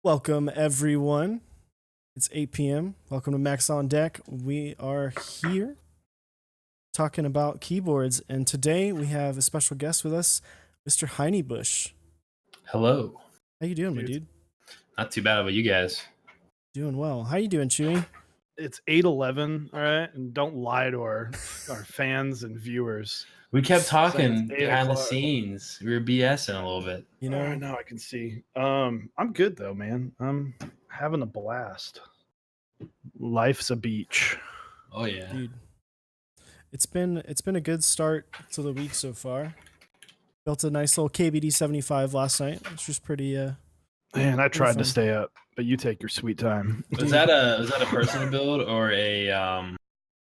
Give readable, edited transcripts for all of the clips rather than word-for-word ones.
Welcome, everyone. It's 8 p.m. Welcome to Mechs on Deck. We are here talking about keyboards, and today we have a special guest with us, Mr. Hineybush. Hello. How you doing, my dude? Not too bad. How about you guys? Doing well. How you doing, Chewy? It's 8:11, all right? And don't lie to our fans and viewers. We kept talking It's 8 behind the o'clock. scenes. We were BSing a little bit. You know, Now I can see. I'm good though, man. I'm having a blast. Life's a beach. Oh yeah. dude. It's been a good start to the week so far. Built a nice little KBD 75 last night, which was pretty. Man, I tried fun. to stay up, but you take your sweet time. Was that a personal build or a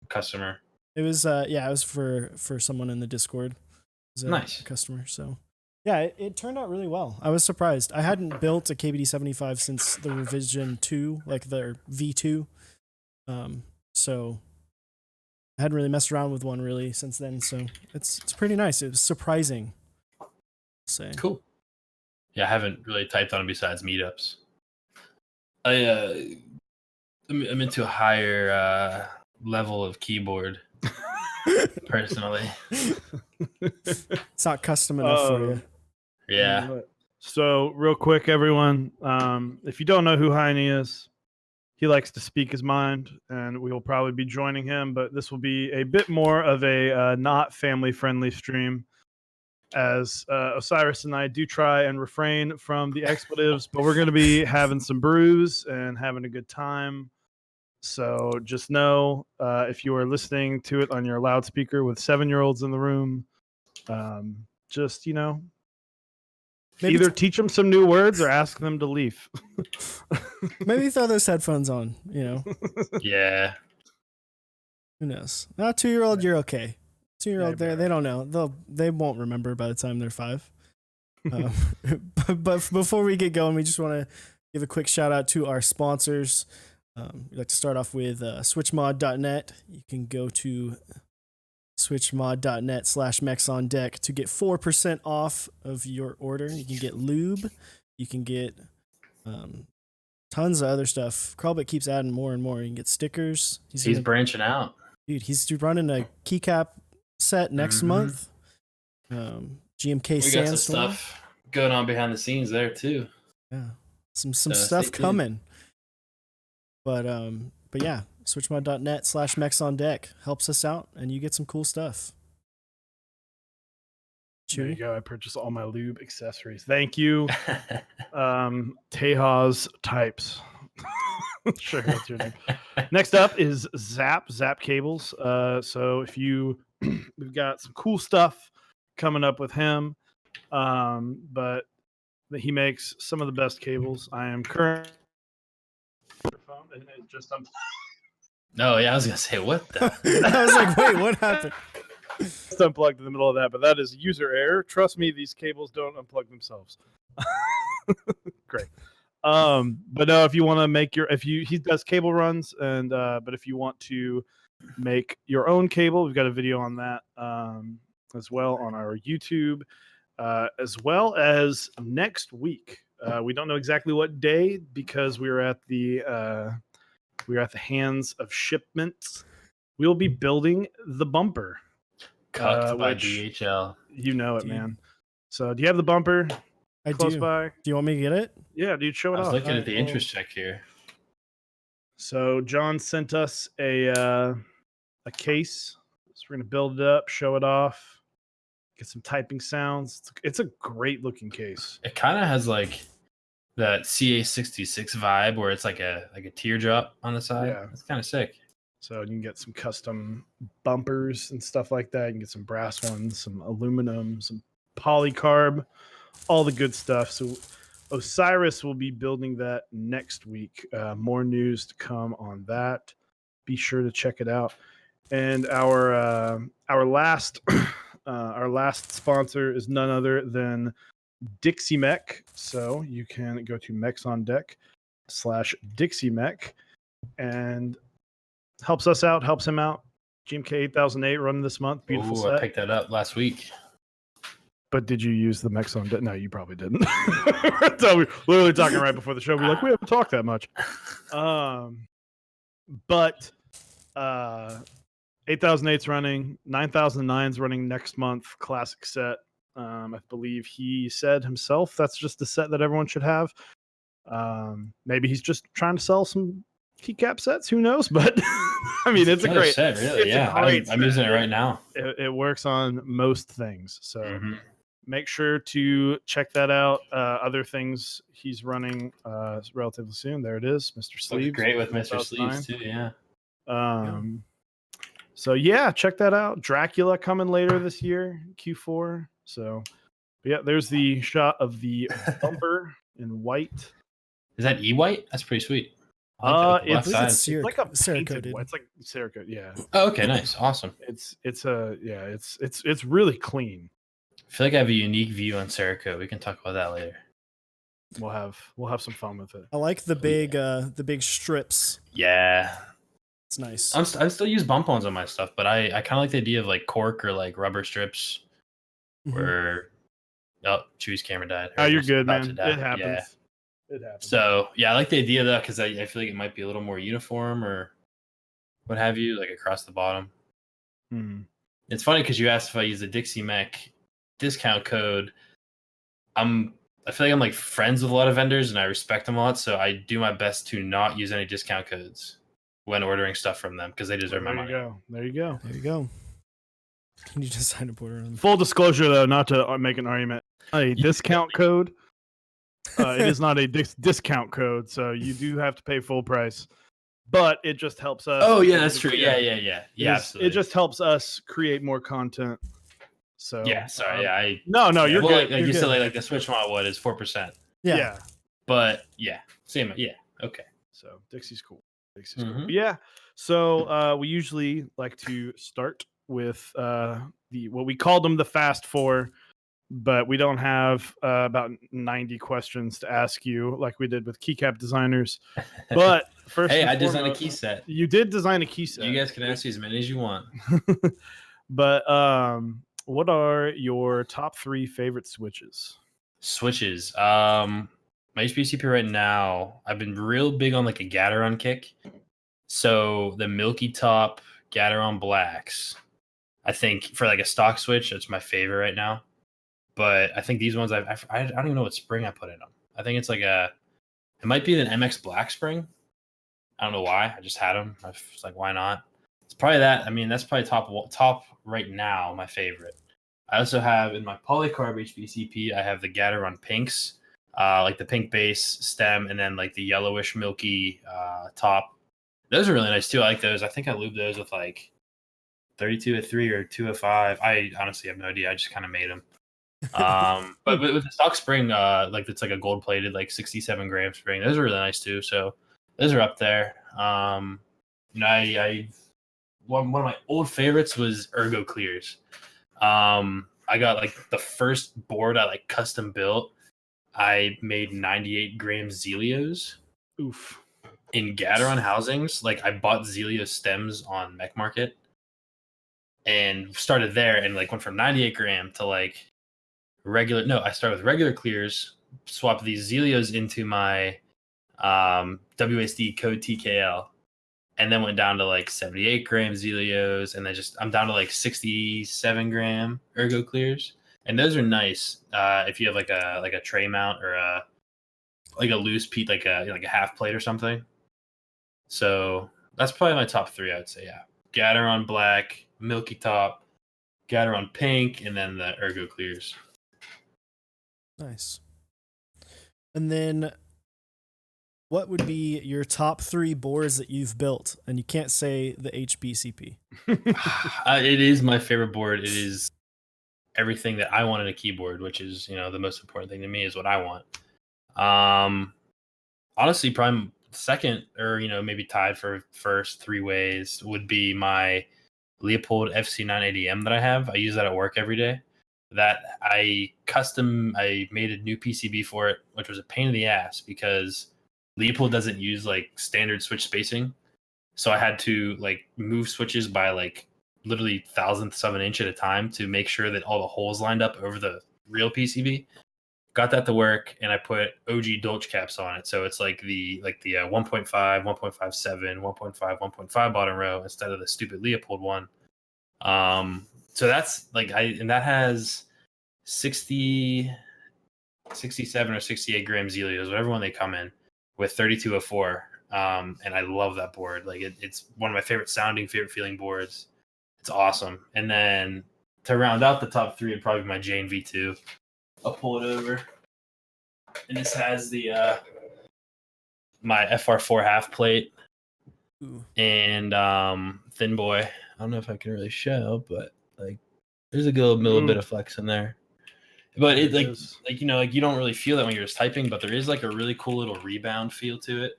customer? It was it was for someone in the Discord. It was a Nice. customer. So yeah, it turned out really well. I was surprised. I hadn't built a KBD 75 since the revision 2, like the V2. So I hadn't really messed around with one really since then. So it's pretty nice. It was surprising. I'll say. Cool. Yeah, I haven't really typed on it besides meetups. I'm into a higher level of keyboard. Personally. It's not custom enough for you. Yeah. So real quick, everyone, if you don't know who Heine is, he likes to speak his mind, and we will probably be joining him, but this will be a bit more of a not family-friendly stream, as Osiris and I do try and refrain from the expletives, but we're going to be having some brews and having a good time. So just know, if you are listening to it on your loudspeaker with 7-year-olds in the room, just, Maybe either teach them some new words or ask them to leave. Maybe throw those headphones on, Yeah. Who knows? Now, 2-year-old, you're okay. 2-year-old, they don't know. They won't remember by the time they're 5. But before we get going, we just want to give a quick shout out to our sponsors. We'd like to start off with switchmod.net. You can go to switchmod.net/mechsondeck to get 4% off of your order. You can get lube. You can get tons of other stuff. Crawlbit keeps adding more and more. You can get stickers. He's branching out. Dude, he's running a keycap set next month. GMK We got some Sandstorm. stuff going on behind the scenes there too. Yeah, some stuff coming. But yeah, switchmod.net/mechsondeck helps us out, and you get some cool stuff. There you go. I purchased all my lube accessories. Thank you. Tejas Types. Sure, that's your name. Next up is Zap Cables. So if we've got some cool stuff coming up with him, but he makes some of the best cables. I am currently and it just unplugged. No, yeah, I was gonna say what the. I was like, wait, what happened? Just unplugged in the middle of that, but that is user error. Trust me, these cables don't unplug themselves. Great. But no, if you want to make he does cable runs, and but if you want to make your own cable, we've got a video on that as well on our YouTube, as well as next week. We don't know exactly what day because we were at the hands of shipments. We'll be building the bumper. Cucked by DHL. You know it, man. So do you have the bumper? I close do. by? Do you want me to get it? Yeah, dude, show it off. I was looking at the interest check here. So John sent us a case. So we're gonna build it up, show it off, get some typing sounds. It's a great looking case. It kind of has like that CA66 vibe where it's like a teardrop on the side. Yeah, it's kind of sick. So you can get some custom bumpers and stuff like that. You can get some brass ones, some aluminum, some polycarb, all the good stuff. So Osiris will be building that next week. More news to come on that. Be sure to check it out. And our last sponsor is none other than Dixie Mech. So you can go to mechsondeck/Dixie Mech and helps us out, helps him out. GMK 8008 running this month. Beautiful set. I picked that up last week. But did you use the Mechs on? No, you probably didn't. So we were literally talking right before the show. We're like, we haven't talked that much. But 8008's running, 9009's running next month. Classic set. I believe he said himself that's just the set that everyone should have. Maybe he's just trying to sell some keycap sets. Who knows? But I mean, it's a great set, really. Yeah, I'm using it right now. It works on most things. So. Mm-hmm. Make sure to check that out. Other things he's running relatively soon. There it is, Mr. Sleeves. Looks great with Mr. Sleeves too. Yeah. So yeah, check that out. Dracula coming later this year, Q4. So yeah, there's the shot of the bumper in white. Is that E-white? That's pretty sweet. It's like a Cerakoted. It's like Cerakote. Yeah. Oh, okay, nice, awesome. It's really clean. I feel like I have a unique view on Cerakote. We can talk about that later. We'll have some fun with it. I like the big strips. Yeah, it's nice. I still use bump-ons on my stuff, but I kind of like the idea of like cork or like rubber strips. Where Chewie's camera died. Oh, you're good, man. It happens. Yeah. It happens. So yeah, I like the idea though because I feel like it might be a little more uniform or what have you, like across the bottom. It's funny because you asked if I use the Dixie Mech discount code. I feel like I'm like friends with a lot of vendors and I respect them a lot, so I do my best to not use any discount codes when ordering stuff from them because they deserve my money. There you go. Can you just sign a order on? Full disclosure though, not to make an argument. A discount code. It is not a discount code, so you do have to pay full price. But it just helps us. Oh yeah, that's true. Yeah. Absolutely. It just helps us create more content. So yeah, sorry. No, you're good. Like you said, like the Switch model is 4%. Yeah. But yeah, same. Yeah, okay. So Dixie's cool. Cool. Yeah. So we usually like to start with what we called them the Fast Four, but we don't have about 90 questions to ask you like we did with keycap designers. But first, hey, I designed a key set. You did design a key set. You guys can ask me as many as you want. But what are your top 3 favorite switches? Switches. My HBCP right now, I've been real big on like a Gateron kick. So the Milky Top Gateron Blacks, I think for like a stock switch, it's my favorite right now. But I think these ones, I don't even know what spring I put in them. I think it's like it might be an MX Black spring. I don't know why. I just had them. I was like, why not? It's probably that. I mean, that's probably top right now, my favorite. I also have in my polycarb HBCP, I have the Gateron Pinks, like the pink base stem, and then like the yellowish milky top. Those are really nice too. I like those. I think I lubed those with like 32-3 or 205. I honestly have no idea. I just kind of made them. But with the stock spring, like it's like a gold plated like 67 gram spring. Those are really nice too. So those are up there. You know, I one of my old favorites was Ergo Clears. I got like the first board I like custom built. I made 98 gram Zelios. Oof. In Gateron housings. Like I bought Zelio stems on Mech Market and started there and like went from 98 gram to like regular. No, I started with regular clears, swapped these Zelios into my WSD code TKL, and then went down to like 78 gram Zelios, and then I'm down to like 67 gram Ergo Clears, and those are nice if you have like a tray mount or a loose piece, like a half plate or something. So that's probably my top 3, I would say. Yeah, Gateron Black, Milky Top, Gateron Pink, and then the Ergo Clears. Nice. And then what would be your top 3 boards that you've built? And you can't say the HBCP. It is my favorite board. It is everything that I want in a keyboard, which is, the most important thing to me is what I want. Honestly, probably second or, maybe tied for first 3 ways would be my Leopold FC980M that I have. I use that at work every day. That I made a new PCB for it, which was a pain in the ass because Leopold doesn't use like standard switch spacing. So I had to like move switches by like literally thousandths of an inch at a time to make sure that all the holes lined up over the real PCB. Got that to work, and I put OG Dolch caps on it. So it's like the 1.5, 1.57, 1.5, 1.5 bottom row instead of the stupid Leopold one. So that's like and that has 60, 67 or 68 gram Zelios, whatever one they come in, with 3204. And I love that board. Like it's one of my favorite feeling boards. It's awesome. And then to round out the top three would probably be my Jane V2. I'll pull it over. And this has the my FR4 half plate. Ooh. And Thin Boy. I don't know if I can really show, but like there's a good little bit of flex in there. But it like you know, like you don't really feel that when you're just typing, but there is like a really cool little rebound feel to it.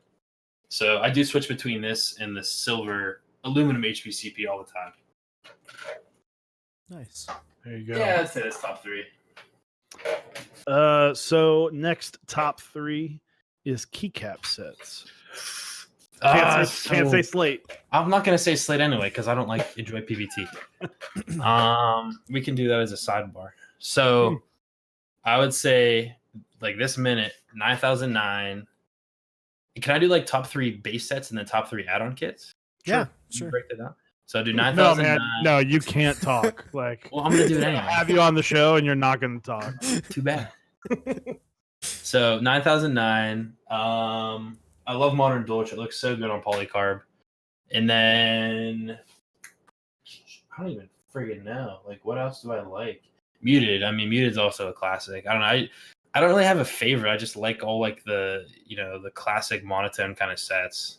So I do switch between this and the silver aluminum HPCP all the time. Nice. There you go. Yeah, I'd say that's top three. So next top three is keycap sets. Can't say slate. I'm not gonna say slate anyway because I don't enjoy PVT. We can do that as a sidebar. So I would say like this minute 9009. Can I do like top three base sets and then top three add-on kits? Yeah, sure. Break that down. So I do 9009. No, man, no, you can't talk. Like, well, I'm gonna do it anyway. Have you on the show and you're not gonna talk. Too bad. So 9009. I love Modern Dolch. It looks so good on polycarb. And then I don't even friggin' know. Like, what else do I like? Muted. I mean, Muted's also a classic. I don't know. I don't really have a favorite. I just like all like the the classic monotone kind of sets.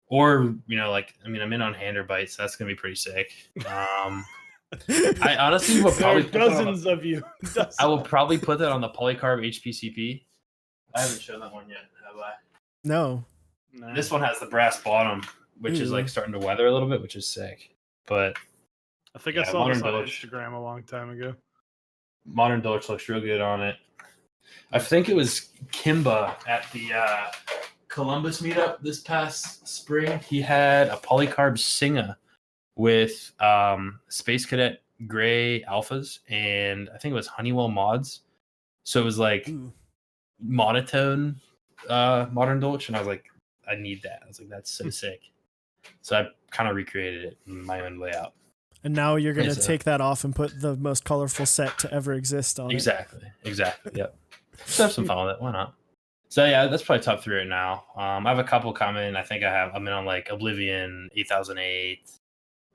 Or I'm in on Handerbites, so that's gonna be pretty sick. I honestly will probably dozens of you. I will probably put that on the polycarb HPCP. I haven't shown that one yet, have I? No. This one has the brass bottom, which is like starting to weather a little bit, which is sick. But I think I saw this on Instagram a long time ago. Modern Dolch looks real good on it. I think it was Kimba at the Columbus meetup this past spring. He had a polycarb Singa with Space Cadet gray alphas, and I think it was Honeywell mods. So it was like monotone Modern Dolch, and I was like, I need that. I was like, that's so sick. So I kind of recreated it in my own layout. And now you're going to take that off and put the most colorful set to ever exist on Exactly. Yep. Just have some fun with it. Why not? So yeah, that's probably top three right now. I have a couple coming. I think I'm in on like Oblivion, 8008,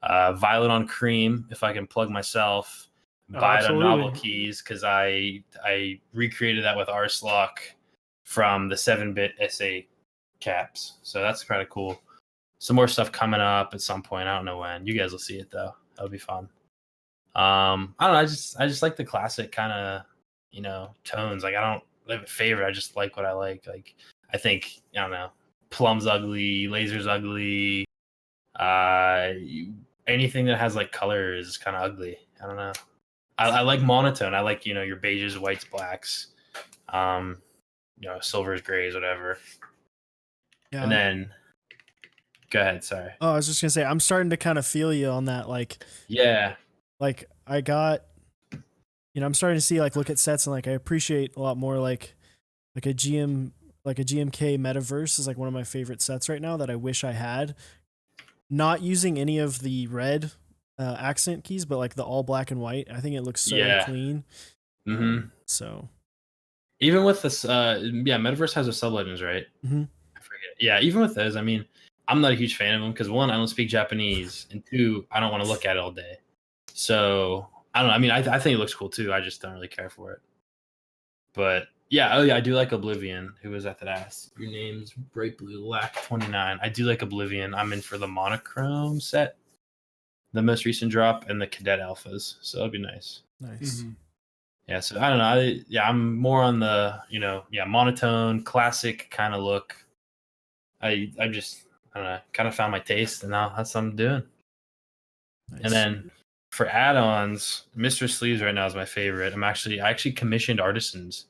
Violet on Cream, if I can plug myself. Buy it on Novel Keys, because I recreated that with Arslock from the 7-bit SA caps. So that's kind of cool. Some more stuff coming up at some point. I don't know when. You guys will see it though. That'll be fun. I don't know. I just like the classic kind of tones. Like I don't have a favorite. I just like what I like. Like I think I don't know. Plum's ugly. Laser's ugly. Anything that has like color is kind of ugly. I don't know. I like monotone. I like your beiges, whites, blacks, silvers, grays, whatever. Yeah. And then go ahead. Sorry. Oh, I was just gonna say I'm starting to kind of feel you on that. Like yeah. Like I got, I'm starting to see look at sets and I appreciate a lot more like a GMK Metaverse is one of my favorite sets right now that I wish I had. Not using any of the red accent keys, but the all black and white. I think it looks so clean. Mm-hmm. So even with this, Metaverse has a Sub-Legends, right? Mm-hmm. I forget. Yeah, even with those, I mean, I'm not a huge fan of them because one, I don't speak Japanese, and two, I don't want to look at it all day. So I don't know. I mean, I think it looks cool too. I just don't really care for it. But yeah, I do like Oblivion. Who was that asked? Your name's Bright Blue Lack 29. I do like Oblivion. I'm in for the monochrome set, the most recent drop, and the Cadet alphas. So that'd be nice. Nice. Mm-hmm. Yeah. So I don't know. I'm more on the monotone, classic kind of look. I don't know. Kind of found my taste, and now that's what I'm doing. Nice. And then for add-ons, Mr. Sleeves right now is my favorite. I actually commissioned artisans.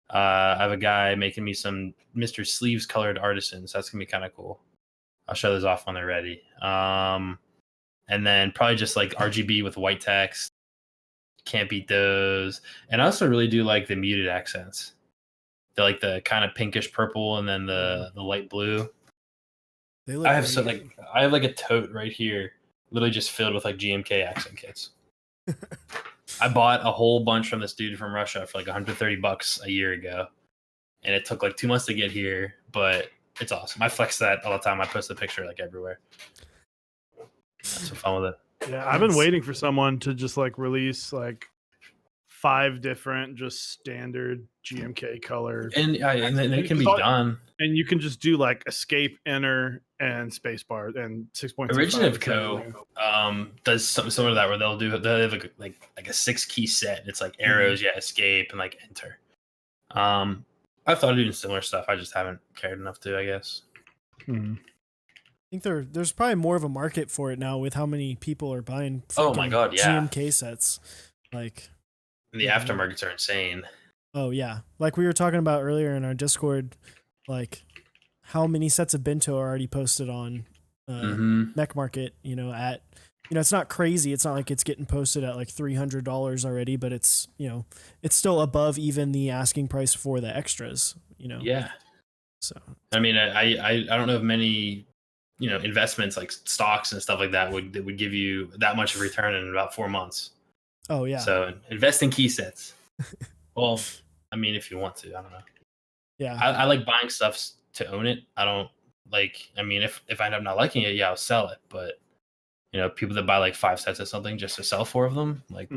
I have a guy making me some Mr. Sleeves colored artisans. That's gonna be kind of cool. I'll show those off when they're ready. And then probably just RGB with white text. Can't beat those. And I also really do like the muted accents. They're like the kind of pinkish purple and then the light blue. They look I have great. I have like a tote right here, literally just filled with like GMK accent kits. I bought a whole bunch from this dude from Russia for like $130 a year ago, and it took like 2 months to get here, but it's awesome. I flex that all the time. I post a picture like everywhere. Have some fun with it. Yeah, I've been waiting for someone to just like release like 5 different just standard GMK color, And it can be done. and you can just do like escape, enter, and spacebar and 6.25. Originative Co. Does something similar to that where they'll have like a 6-key set. It's like arrows, escape, and like enter. I thought of doing similar stuff. I just haven't cared enough to, I guess. I think there's probably more of a market for it now with how many people are buying. Oh my god, yeah. GMK sets, like. And the aftermarkets are insane. Oh yeah, like we were talking about earlier in our Discord, like how many sets of bento are already posted on Mech Market. It's not crazy. It's not like it's getting posted at like $300 already, but it's it's still above even the asking price for the extras. Yeah. So I mean, I don't know if many investments like stocks and stuff like that would give you that much of return in about 4 months. Oh yeah. So invest in key sets. Well, I mean, if you want to, I don't know. Yeah. I like buying stuff to own it. I don't like. I mean, if I end up not liking it, I'll sell it. But people that buy like 5 sets of something just to sell 4 of them, like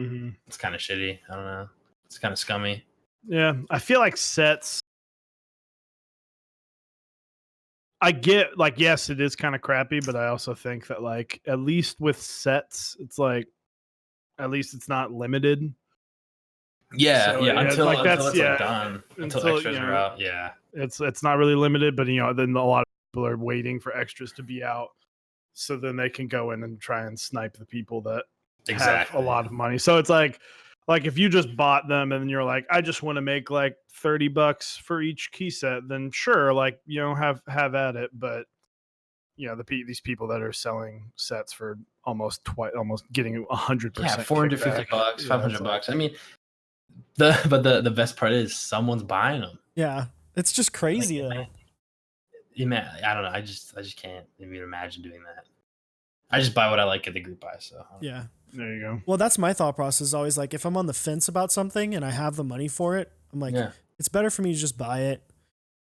it's kind of shitty. I don't know. It's kind of scummy. Yeah, I feel like sets. I get like, yes, it is kind of crappy, but I also think that like at least with sets, it's like at least it's not limited. Yeah, So, until like it's like done, until extras are out. Yeah, it's not really limited, but then a lot of people are waiting for extras to be out, so then they can go in and try and snipe the people that have a lot of money. So it's like if you just bought them and then you're like, I just want to make like $30 for each key set, then sure, like have at it. But these people that are selling sets for almost getting 100%. Yeah, $450, $500. I mean, the best part is someone's buying them. Yeah, it's just crazy though. I don't know. I just can't even imagine doing that. I just buy what I like at the group buy. So yeah, there you go. Well, that's my thought process. Always like if I'm on the fence about something and I have the money for it, I'm like, it's better for me to just buy it.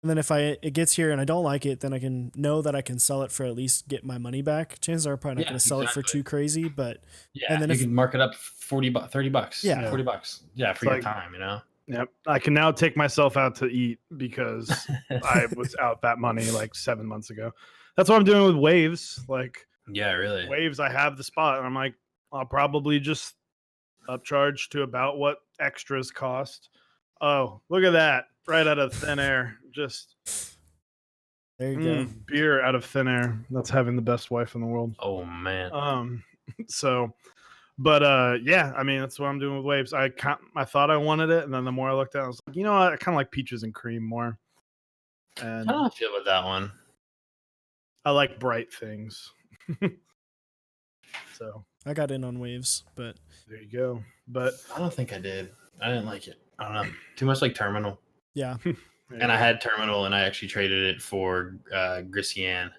And then if it gets here and I don't like it, then I can know that I can sell it for at least get my money back. Chances are I'm probably not going to sell it for too crazy, but and then you can mark it up $30, $40. Yeah, $40. Yeah, for your time, Yep. I can now take myself out to eat because I was out that money like 7 months ago. That's what I'm doing with Waves. Like, yeah, really. Waves, I have the spot, and I'm like, I'll probably just upcharge to about what extras cost. Oh, look at that. Right out of thin air. Just there you go. Beer out of thin air. That's having the best wife in the world. Oh man. Yeah, I mean, that's what I'm doing with Waves. I thought I wanted it, and then the more I looked at it, I was like, I kind of like peaches and cream more. And I don't feel about that one. I like bright things. So I got in on Waves, but there you go. But I don't think I did. I didn't like it. I don't know. Too much like Terminal. Yeah. And I had Terminal, and I actually traded it for Grisian,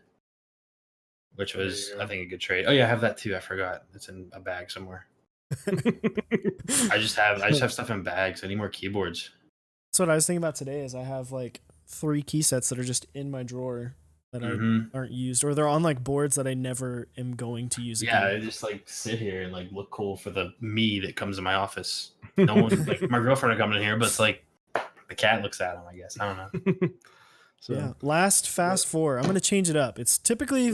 which was, I think, a good trade. Oh yeah, I have that too. I forgot. It's in a bag somewhere. I just have stuff in bags. I need more keyboards. That's what I was thinking about today. Is I have like 3 key sets that are just in my drawer that aren't used, or they're on like boards that I never am going to use again. Yeah, I just like sit here and like look cool for the me that comes in my office. No one, like my girlfriend will come in here, but it's like the cat looks at him, I guess. I don't know. So yeah, last fast 4. I'm gonna change it up. It's typically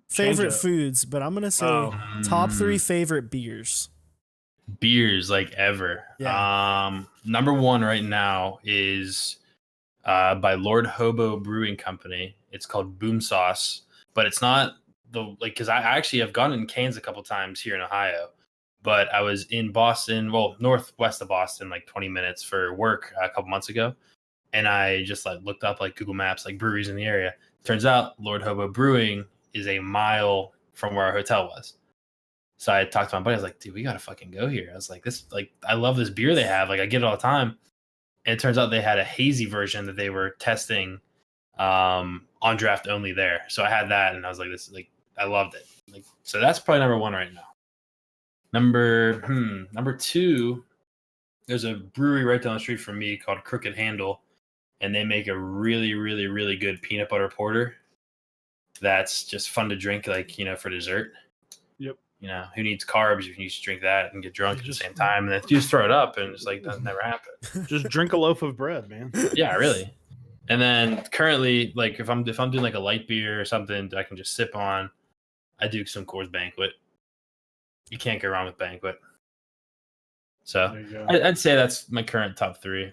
favorite foods, but I'm gonna say top 3 favorite beers. Beers like ever. Yeah. Number 1 right now is by Lord Hobo Brewing Company. It's called Boom Sauce, but it's not because I actually have gone in cans a couple times here in Ohio, but I was in Boston, northwest of Boston, like 20 minutes for work a couple months ago. And I just like looked up like Google Maps, like breweries in the area. Turns out Lord Hobo Brewing is a mile from where our hotel was. So I talked to my buddy. I was like, dude, we gotta fucking go here. I was like, I love this beer they have. Like, I get it all the time. And it turns out they had a hazy version that they were testing on draft only there. So I had that, and I was like, I loved it. Like, so that's probably number one right now. Number two, there's a brewery right down the street from me called Crooked Handle, and they make a really, really, really good peanut butter porter. That's just fun to drink, like, for dessert. Yep. Who needs carbs? You can just drink that and get drunk at the same time, and then you just throw it up, and it's like, that never happened. Just drink a loaf of bread, man. Yeah, really. And then currently, like, if I'm doing like a light beer or something that I can just sip on, I do some Coors Banquet. You can't go wrong with Banquet. So I'd say that's my current top three.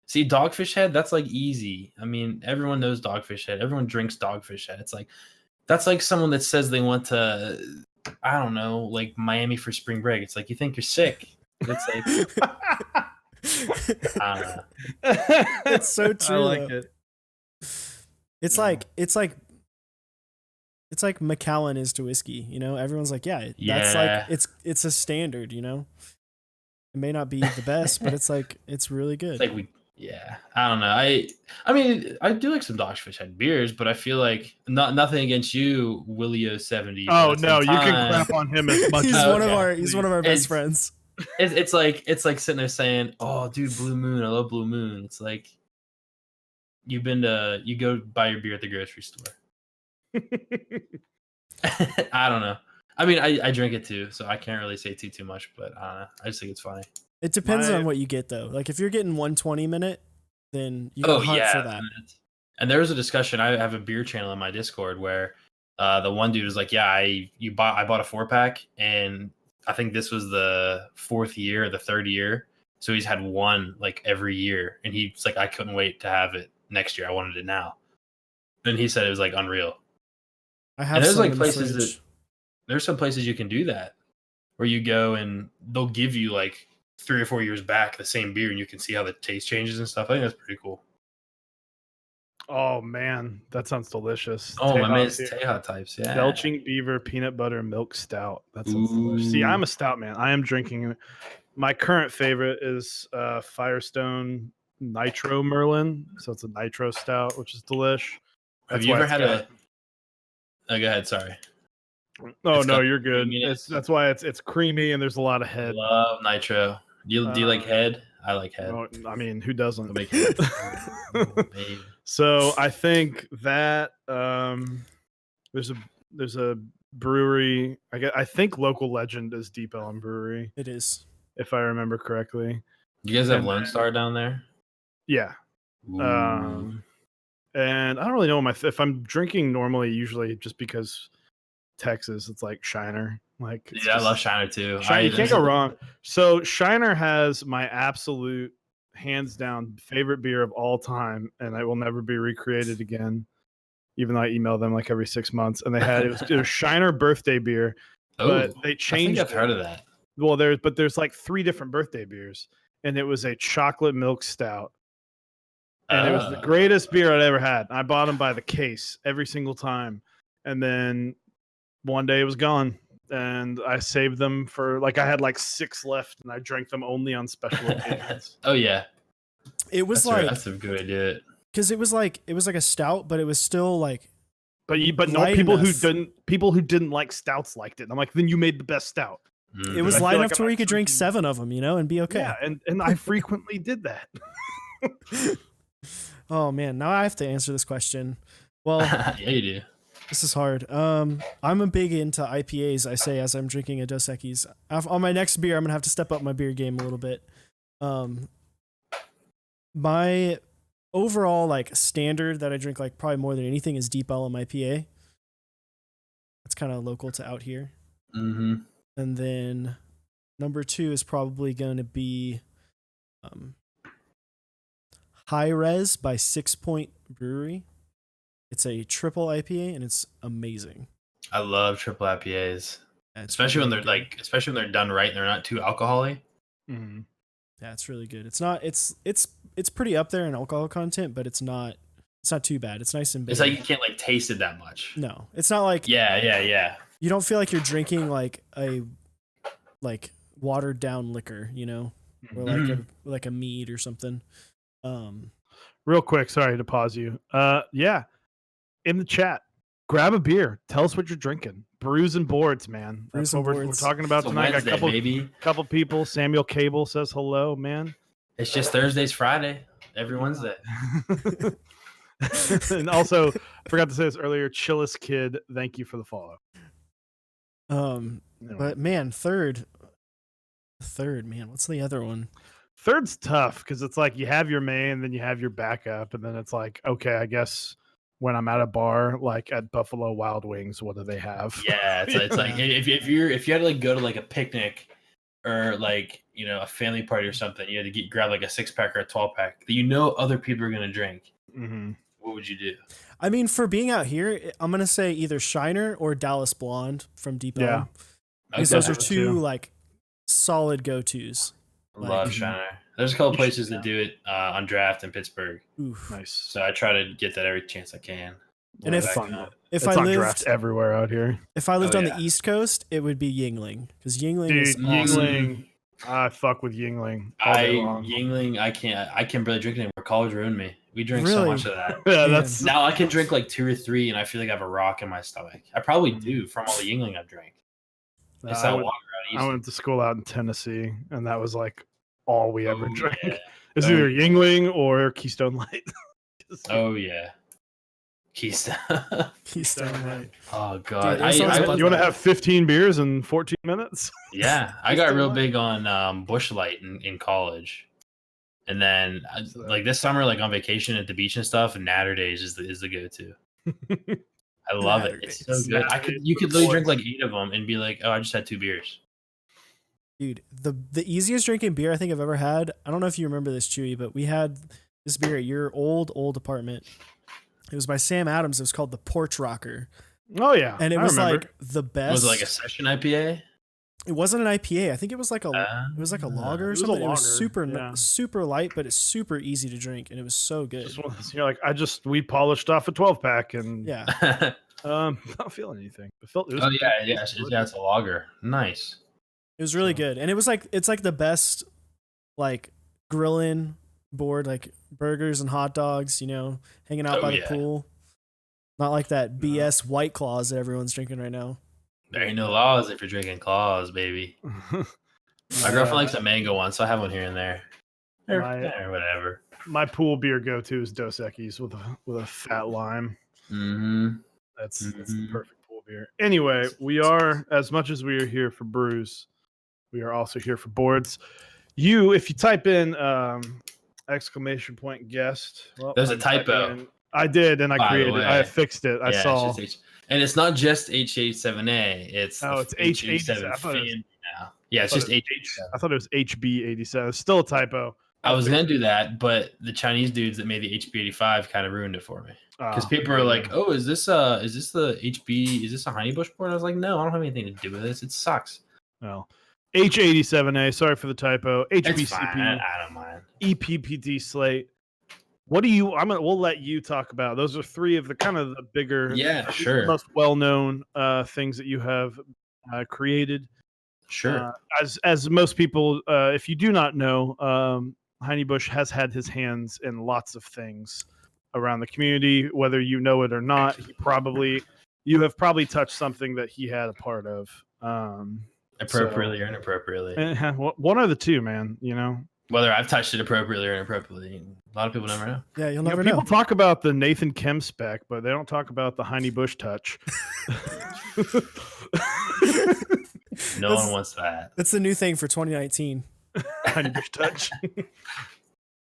See, Dogfish Head, that's like easy. I mean, everyone knows Dogfish Head. Everyone drinks Dogfish Head. It's like, that's like someone that says they went to, I don't know, like Miami for spring break. It's like, you think you're sick. It's like, I don't know. It's so true. I like it. It's like Macallan is to whiskey, everyone's like, that's like, it's a standard, it may not be the best, but it's like, it's really good. It's like I don't know. I mean, I do like some Dogfish Head beers, but I feel like nothing against you, Willio 70. Oh no, you can crap on him as much. He's one of our best friends. It's like sitting there saying, "Oh, dude, Blue Moon, I love Blue Moon." It's like you go buy your beer at the grocery store. I don't know. I mean, I drink it too, so I can't really say too much, but I don't know. I just think it's funny. It depends on what you get, though. Like, if you're getting 120 minute, then you go hunt for that. And there was a discussion. I have a beer channel in my Discord where the one dude was like, "Yeah, I bought a 4-pack, and I think this was the 4th year or the 3rd year. So he's had one like every year, and he's like, I couldn't wait to have it next year. I wanted it now." And he said it was like unreal. There's like places there's some places you can do that, where you go and they'll give you like 3 or 4 years back the same beer, and you can see how the taste changes and stuff. I think that's pretty cool. Oh man, that sounds delicious. Oh, my man's Teja types, yeah. Belching Beaver peanut butter milk stout. That sounds delicious. See, I'm a stout man. I am drinking. My current favorite is Firestone Nitro Merlin. So it's a nitro stout, which is delish. Have you ever had a? Oh, go ahead. Sorry. Oh no, you're good. That's why it's creamy and there's a lot of head. Love nitro. Do you like head? I like head. Oh, I mean, who doesn't? Make head. So I think that there's a brewery. I think local legend is Deep Ellum Brewery. It is, if I remember correctly. You guys have Lone Star down there? Yeah. And I don't really know if I'm drinking normally, usually just because Texas, it's like Shiner. Like, I love Shiner too. You can't go wrong. So Shiner has my absolute hands down favorite beer of all time, and it will never be recreated again. Even though I email them like every 6 months, and it was Shiner birthday beer, but they changed. I think I've heard of that. Well, there's like 3 different birthday beers, and it was a chocolate milk stout. And it was the greatest beer I'd ever had. I bought them by the case every single time. And then one day it was gone. And I saved them for, like, I had like 6 left, and I drank them only on special occasions. Oh, yeah. It was that's a good idea. Because it was like a stout, but it was still like. But no, people who didn't like stouts liked it. And I'm like, then you made the best stout. Mm-hmm. It was light enough to where you could drink 7 of them, and be okay. Yeah, and I frequently did that. Oh man, now I have to answer this question. Well, yeah, you do. This is hard. I'm a big into IPAs. I say as I'm drinking a Dos Equis. On my next beer, I'm gonna have to step up my beer game a little bit. My overall like standard that I drink like probably more than anything is Deep Ellum IPA. It's kind of local to out here. Mm-hmm. And then number 2 is probably going to be High Res by 6 Point Brewery. It's a triple IPA and it's amazing. I love triple IPAs, especially when they're done right and they're not too alcoholy. Mm-hmm. Yeah, it's really good. It's not. It's pretty up there in alcohol content, but it's not too bad. It's nice and big. It's like you can't like taste it that much. No, it's not like yeah. you don't feel like you're drinking like a watered down liquor, or like a mead or something. Real quick, sorry to pause you. Yeah, in the chat, grab a beer. Tell us what you're drinking. Brews and boards, man. That's Brews what and we're boards. talking about It's a tonight. Wednesday, Got a baby. couple people. Samuel Cable says hello, man. It's just Thursday's Friday. Every Wednesday. And also, I forgot to say this earlier. Chillis Kid, thank you for the follow. Anyway. But man, third, man. What's the other one? Third's tough because it's like you have your main, then you have your backup, and then it's like, okay, I guess when I'm at a bar, like at Buffalo Wild Wings, what do they have? Yeah, it's like if you had to like go to like a picnic or like a family party or something, you had to grab like a 6-pack or a 12-pack that other people are gonna drink. Mm-hmm. What would you do? I mean, for being out here, I'm gonna say either Shiner or Dallas Blonde from Deep Elm. Yeah. Because those are two like solid go-tos. Love Shiner. There's a couple places that do it on Draft in Pittsburgh. Oof. Nice. So I try to get that every chance I can. And if it's I on lived Draft everywhere out here. If I lived on the East Coast, it would be Yingling, because Yingling is awesome. Yingling. I fuck with Yingling. Yingling, I can barely drink it anymore. College ruined me. We drink so much of that. Yeah, now I can drink like 2 or 3, and I feel like I have a rock in my stomach. I probably do from all the Yingling I've drank. It's that water I went to school out in Tennessee, and that was like all we ever drank. Yeah. It's either Yingling or Keystone Light. Oh yeah, Keystone Light. Oh god, you want to have 15 beers in 14 minutes? Yeah, I got real big on Busch Light in college, and then like this summer, like on vacation at the beach and stuff, Natter Days is the go-to. I love it. It's so good. You could literally drink like 8 of them and be like, oh, I just had 2 beers. Dude, the easiest drinking beer I think I've ever had. I don't know if you remember this, Chewy, but we had this beer at your old apartment. It was by Sam Adams. It was called the Porch Rocker. Oh yeah, and it was like the best. Was it like a session IPA? It wasn't an IPA. I think it was like a lager or something. It was super light, but it's super easy to drink, and it was so good. You're like, we polished off a 12-pack, and yeah, not feeling anything. It's a lager. Nice. It was really good, and it's like the best like grilling board, like burgers and hot dogs. Hanging out by the pool. Not like that BS White Claws that everyone's drinking right now. There ain't no laws if you're drinking claws, baby. My girlfriend likes a mango one, so I have one here and there. Or whatever. My pool beer go-to is Dos Equis with a fat lime. Mm-hmm. That's the perfect pool beer. Anyway, we are, as much as we are here for brews, we are also here for boards. If you type in exclamation point guest. Well, there's a typo. I did, and I fixed it. I saw. And it's not just H87A. It's H87 now. Yeah, it's just H87. I thought it was HB87. It's still a typo. I was going to do that, but the Chinese dudes that made the HB85 kind of ruined it for me. Because people are like, oh, is this the HB? Is this a hineybush board? I was like, no, I don't have anything to do with this. It sucks. Well, H87A, sorry for the typo. HBCP, I don't mind. EPPD slate. What do you? We'll let you talk about. Those are 3 of the kind of the bigger, most well-known things that you have created. Sure. As most people, if you do not know, Hineybush has had his hands in lots of things around the community, whether you know it or not. You have probably touched something that he had a part of. Appropriately or inappropriately. One of the two, man. Whether I've touched it appropriately or inappropriately, a lot of people never know. Yeah, you'll never know. People talk about the Nathan Kim spec, but they don't talk about the Hineybush touch. No one wants that. That's the new thing for 2019. Hineybush touch.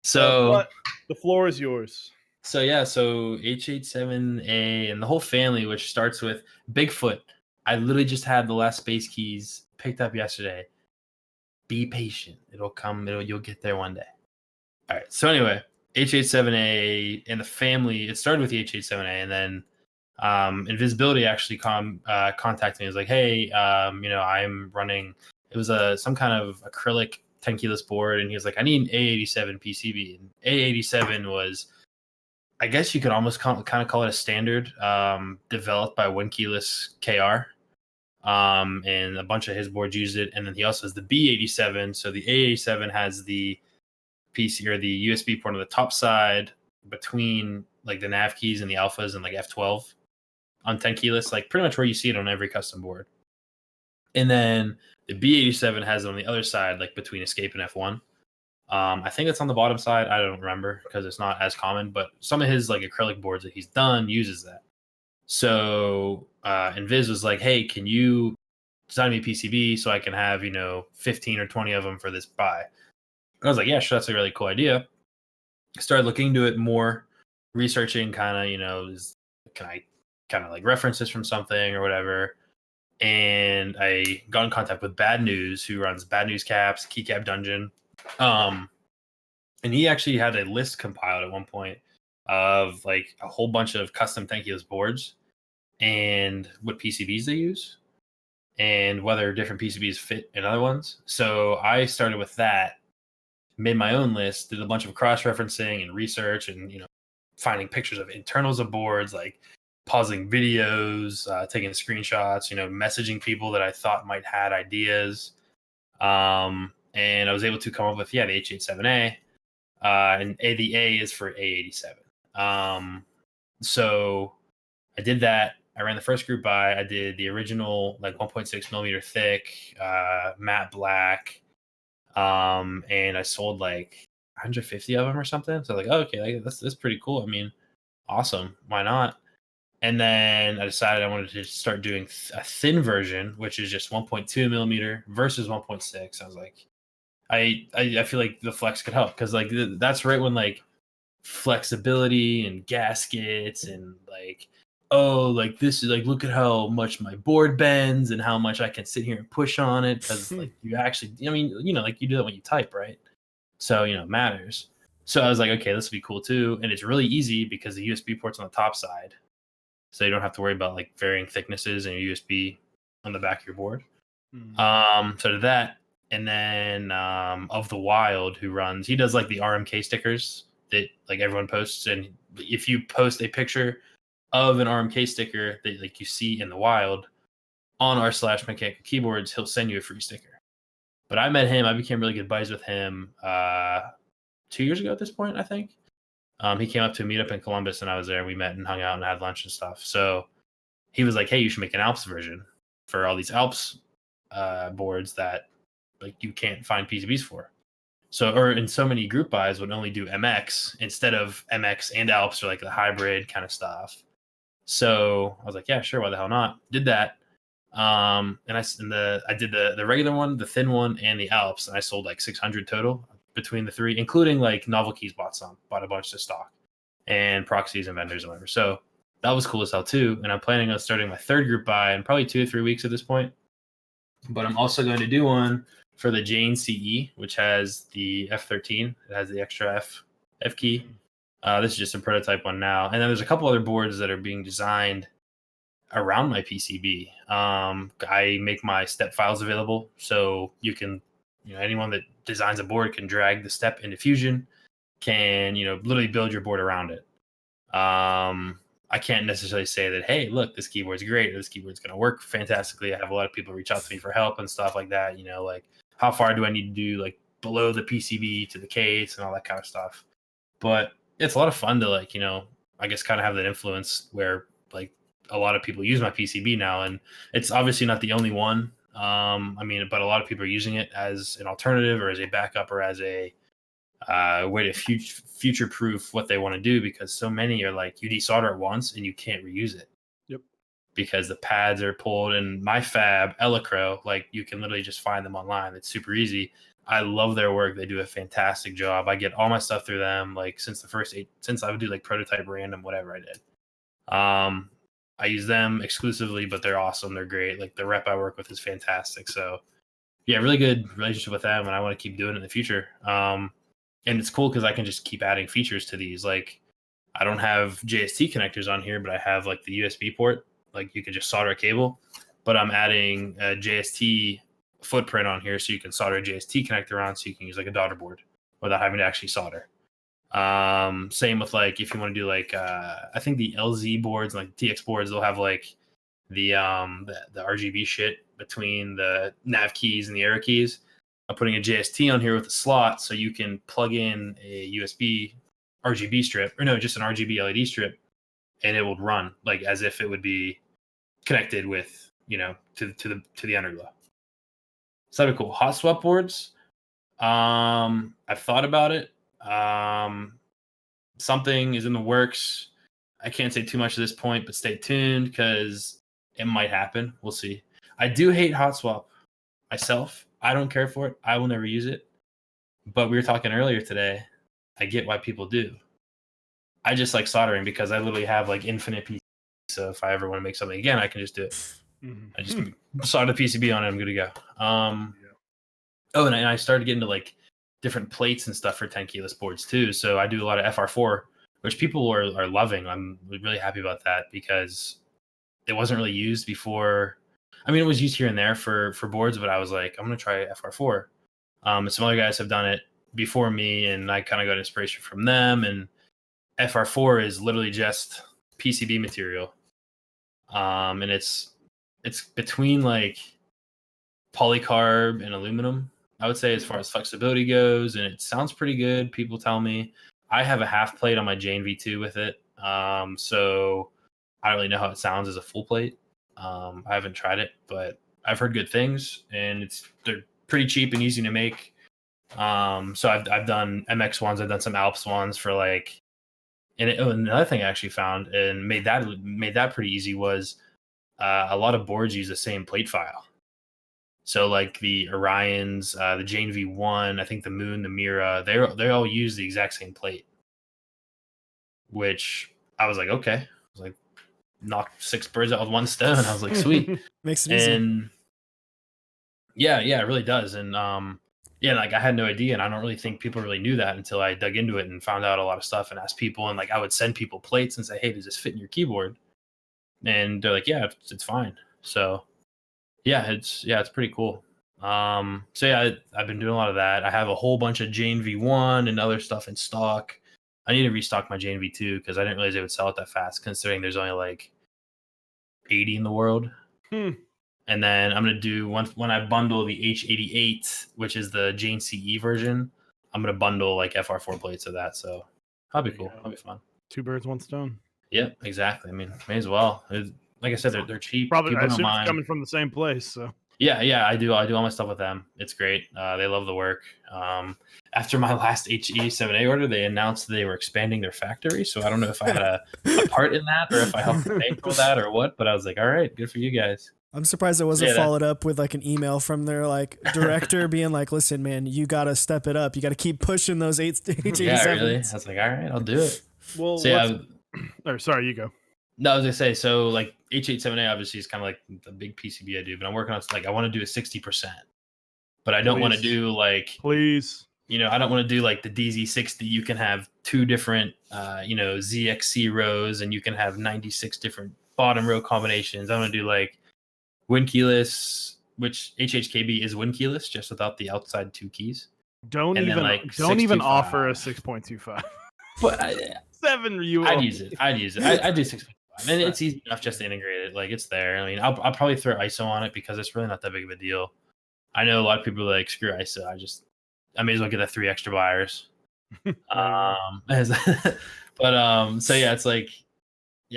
So the floor is yours. So H87A and the whole family, which starts with Bigfoot. I literally just had the last space keys picked up yesterday. Be patient. It'll come. You'll get there one day. All right. So anyway, H87A and the family, it started with the H87A, and then Invisibility actually contacted me. It was like, hey, I'm running, it was some kind of acrylic 10 keyless board, and he was like, I need an A87 PCB. And A87 was, I guess you could almost kind of call it a standard developed by One Keyless KR. and a bunch of his boards used it. And then he also has the B87. So the A87 has the PC or the USB port on the top side between like the nav keys and the alphas and like F12 on 10 keyless, like pretty much where you see it on every custom board. And then the B87 has it on the other side, like between escape and F1. I think it's on the bottom side. I don't remember because it's not as common, but some of his like acrylic boards that he's done uses that. So and Viz was like, hey, can you design me a PCB so I can have, 15 or 20 of them for this buy? I was like, yeah, sure, that's a really cool idea. Started looking into it more, researching kind of, can I kind of like references from something or whatever. And I got in contact with Bad News, who runs Bad News Caps, Keycap Dungeon. And he actually had a list compiled at one point of like a whole bunch of custom Thankless boards and what PCBs they use and whether different PCBs fit in other ones. So I started with that, made my own list, did a bunch of cross-referencing and research and, finding pictures of internals of boards, like pausing videos, taking screenshots, messaging people that I thought might had ideas. And I was able to come up with, the H87A. And the A is for A87. So I did that. I ran the first group buy. I did the original, like 1.6 millimeter thick, matte black. And I sold like 150 of them or something. So like, oh, okay, like, that's pretty cool. I mean, awesome. Why not? And then I decided I wanted to start doing a thin version, which is just 1.2 millimeter versus 1.6. I was like, I feel like the flex could help because like that's right when like flexibility and gaskets and like, oh, like this is like, look at how much my board bends and how much I can sit here and push on it because like you actually, like you do that when you type, right? So it matters. So I was like, okay, this would be cool too, and it's really easy because the USB port's on the top side, so you don't have to worry about like varying thicknesses and your USB on the back of your board. So did that. And then Of the Wild, he does like the RMK stickers that like everyone posts. And if you post a picture of an RMK sticker that like you see in the wild on r/mechanical keyboards, he'll send you a free sticker. But I met him. I became really good buddies with him 2 years ago at this point, I think. He came up to a meetup in Columbus and I was there. We met and hung out and had lunch and stuff. So he was like, hey, you should make an Alps version for all these Alps boards that like you can't find PCBs for. So, or in so many group buys would only do MX instead of MX and Alps or like the hybrid kind of stuff. So I was like, yeah, sure, why the hell not? Did that. And I did the regular one, the thin one, and the Alps, and I sold like 600 total between the three, including like Novel Keys bought a bunch of stock, and proxies and vendors and whatever. So that was cool as hell too. And I'm planning on starting my third group buy in probably 2 or 3 weeks at this point. But I'm also going to do one for the Jane CE, which has the F13. It has the extra F key. This is just a prototype one now. And then there's a couple other boards that are being designed around my PCB. I make my step files available. So you can, anyone that designs a board can drag the step into Fusion, can, literally build your board around it. I can't necessarily say that, hey, look, this keyboard's great, or this keyboard's going to work fantastically. I have a lot of people reach out to me for help and stuff like that. Like how far do I need to do like below the PCB to the case and all that kind of stuff. But it's a lot of fun to like, I guess kind of have that influence where like a lot of people use my PCB now, and it's obviously not the only one. But a lot of people are using it as an alternative or as a backup or as a way to future proof what they want to do, because so many are like you desolder it once and you can't reuse it. Yep. Because the pads are pulled, and my fab Elecro, like you can literally just find them online. It's super easy. I love their work. They do a fantastic job. I get all my stuff through them. Like since I would do like prototype random, whatever I did. I use them exclusively, but they're awesome. They're great. Like the rep I work with is fantastic. So yeah, really good relationship with them, and I want to keep doing it in the future. And it's cool because I can just keep adding features to these. Like I don't have JST connectors on here, but I have like the USB port. Like you can just solder a cable, but I'm adding a JST footprint on here so you can solder a JST connector on so you can use like a daughter board without having to actually solder. Same with like if you want to do like I think the LZ boards, like TX boards, they'll have like the RGB shit between the nav keys and the arrow keys. I'm putting a JST on here with a slot so you can plug in a USB RGB strip, or no, just an RGB LED strip, and it will run like as if it would be connected with, to the underglow. So that'd be cool. Hot swap boards. I've thought about it. Something is in the works. I can't say too much at this point, but stay tuned because it might happen. We'll see. I do hate hot swap myself. I don't care for it. I will never use it. But we were talking earlier today. I get why people do. I just like soldering because I literally have like infinite PCB. So if I ever want to make something again, I can just do it. Mm-hmm. I just solder the PCB on it. I'm good to go. Oh, and I started getting to like different plates and stuff for 10 keyless boards too. So I do a lot of FR4, which people are loving. I'm really happy about that because it wasn't really used before. I mean, it was used here and there for boards, but I was like, I'm going to try FR4. And some other guys have done it before me, and I kind of got inspiration from them. And FR4 is literally just PCB material. And it's between like polycarb and aluminum, I would say, as far as flexibility goes, and it sounds pretty good. People tell me. I have a half plate on my Jane V2 with it, so I don't really know how it sounds as a full plate. I haven't tried it, but I've heard good things, and they're pretty cheap and easy to make. So I've done MX ones, I've done some Alps ones for like, and another thing I actually found and made that pretty easy was a lot of boards use the same plate file. So like the Orions, the Jane V1, I think the Moon, the Mira, they all use the exact same plate. Which I was like, okay. I was like, knock 6 birds out with one stone. I was like, sweet. Makes it easy. And yeah, it really does. And like I had no idea, and I don't really think people really knew that until I dug into it and found out a lot of stuff and asked people. And like I would send people plates and say, hey, does this fit in your keyboard? And they're like, yeah, it's fine. So it's pretty cool. I've been doing a lot of that. I have a whole bunch of Jane V1 and other stuff in stock. I need to restock my Jane V2 because I didn't realize they would sell it that fast, considering there's only like 80 in the world. And then I'm gonna do when I bundle the H88, which is the Jane CE version. I'm gonna bundle like FR4 plates of that. So that'll be cool. That'll be fun. 2 birds, 1 stone. Yep, exactly. I mean, may as well. Like I said, they're cheap. Probably, I assume it's coming from the same place. So yeah, I do all my stuff with them. It's great. They love the work. After my last H87A order, they announced they were expanding their factory. So I don't know if I had a part in that or if I helped pay for that or what. But I was like, all right, good for you guys. I'm surprised it wasn't followed up with like an email from their like director being like, listen, man, you got to step it up. You got to keep pushing those H87s. Yeah, really? I was like, all right, I'll do it. Well, sorry, you go. No, I was gonna say, so like H87A obviously is kind of like the big PCB I do, but I'm working on like I want to do a 60%, but I don't want to do like I don't want to do like the DZ60. You can have 2 different ZXC rows, and you can have 96 different bottom row combinations. I want to do like win keyless, which HHKB is win keyless, just without the outside 2 keys. Don't even offer a 6.25. But 7 you. I'd use it. I do 6.25. And it's easy enough just to integrate it. Like it's there. I mean, I'll probably throw ISO on it because it's really not that big of a deal. I know a lot of people are like, screw ISO. I may as well get the 3 extra wires. So it's like,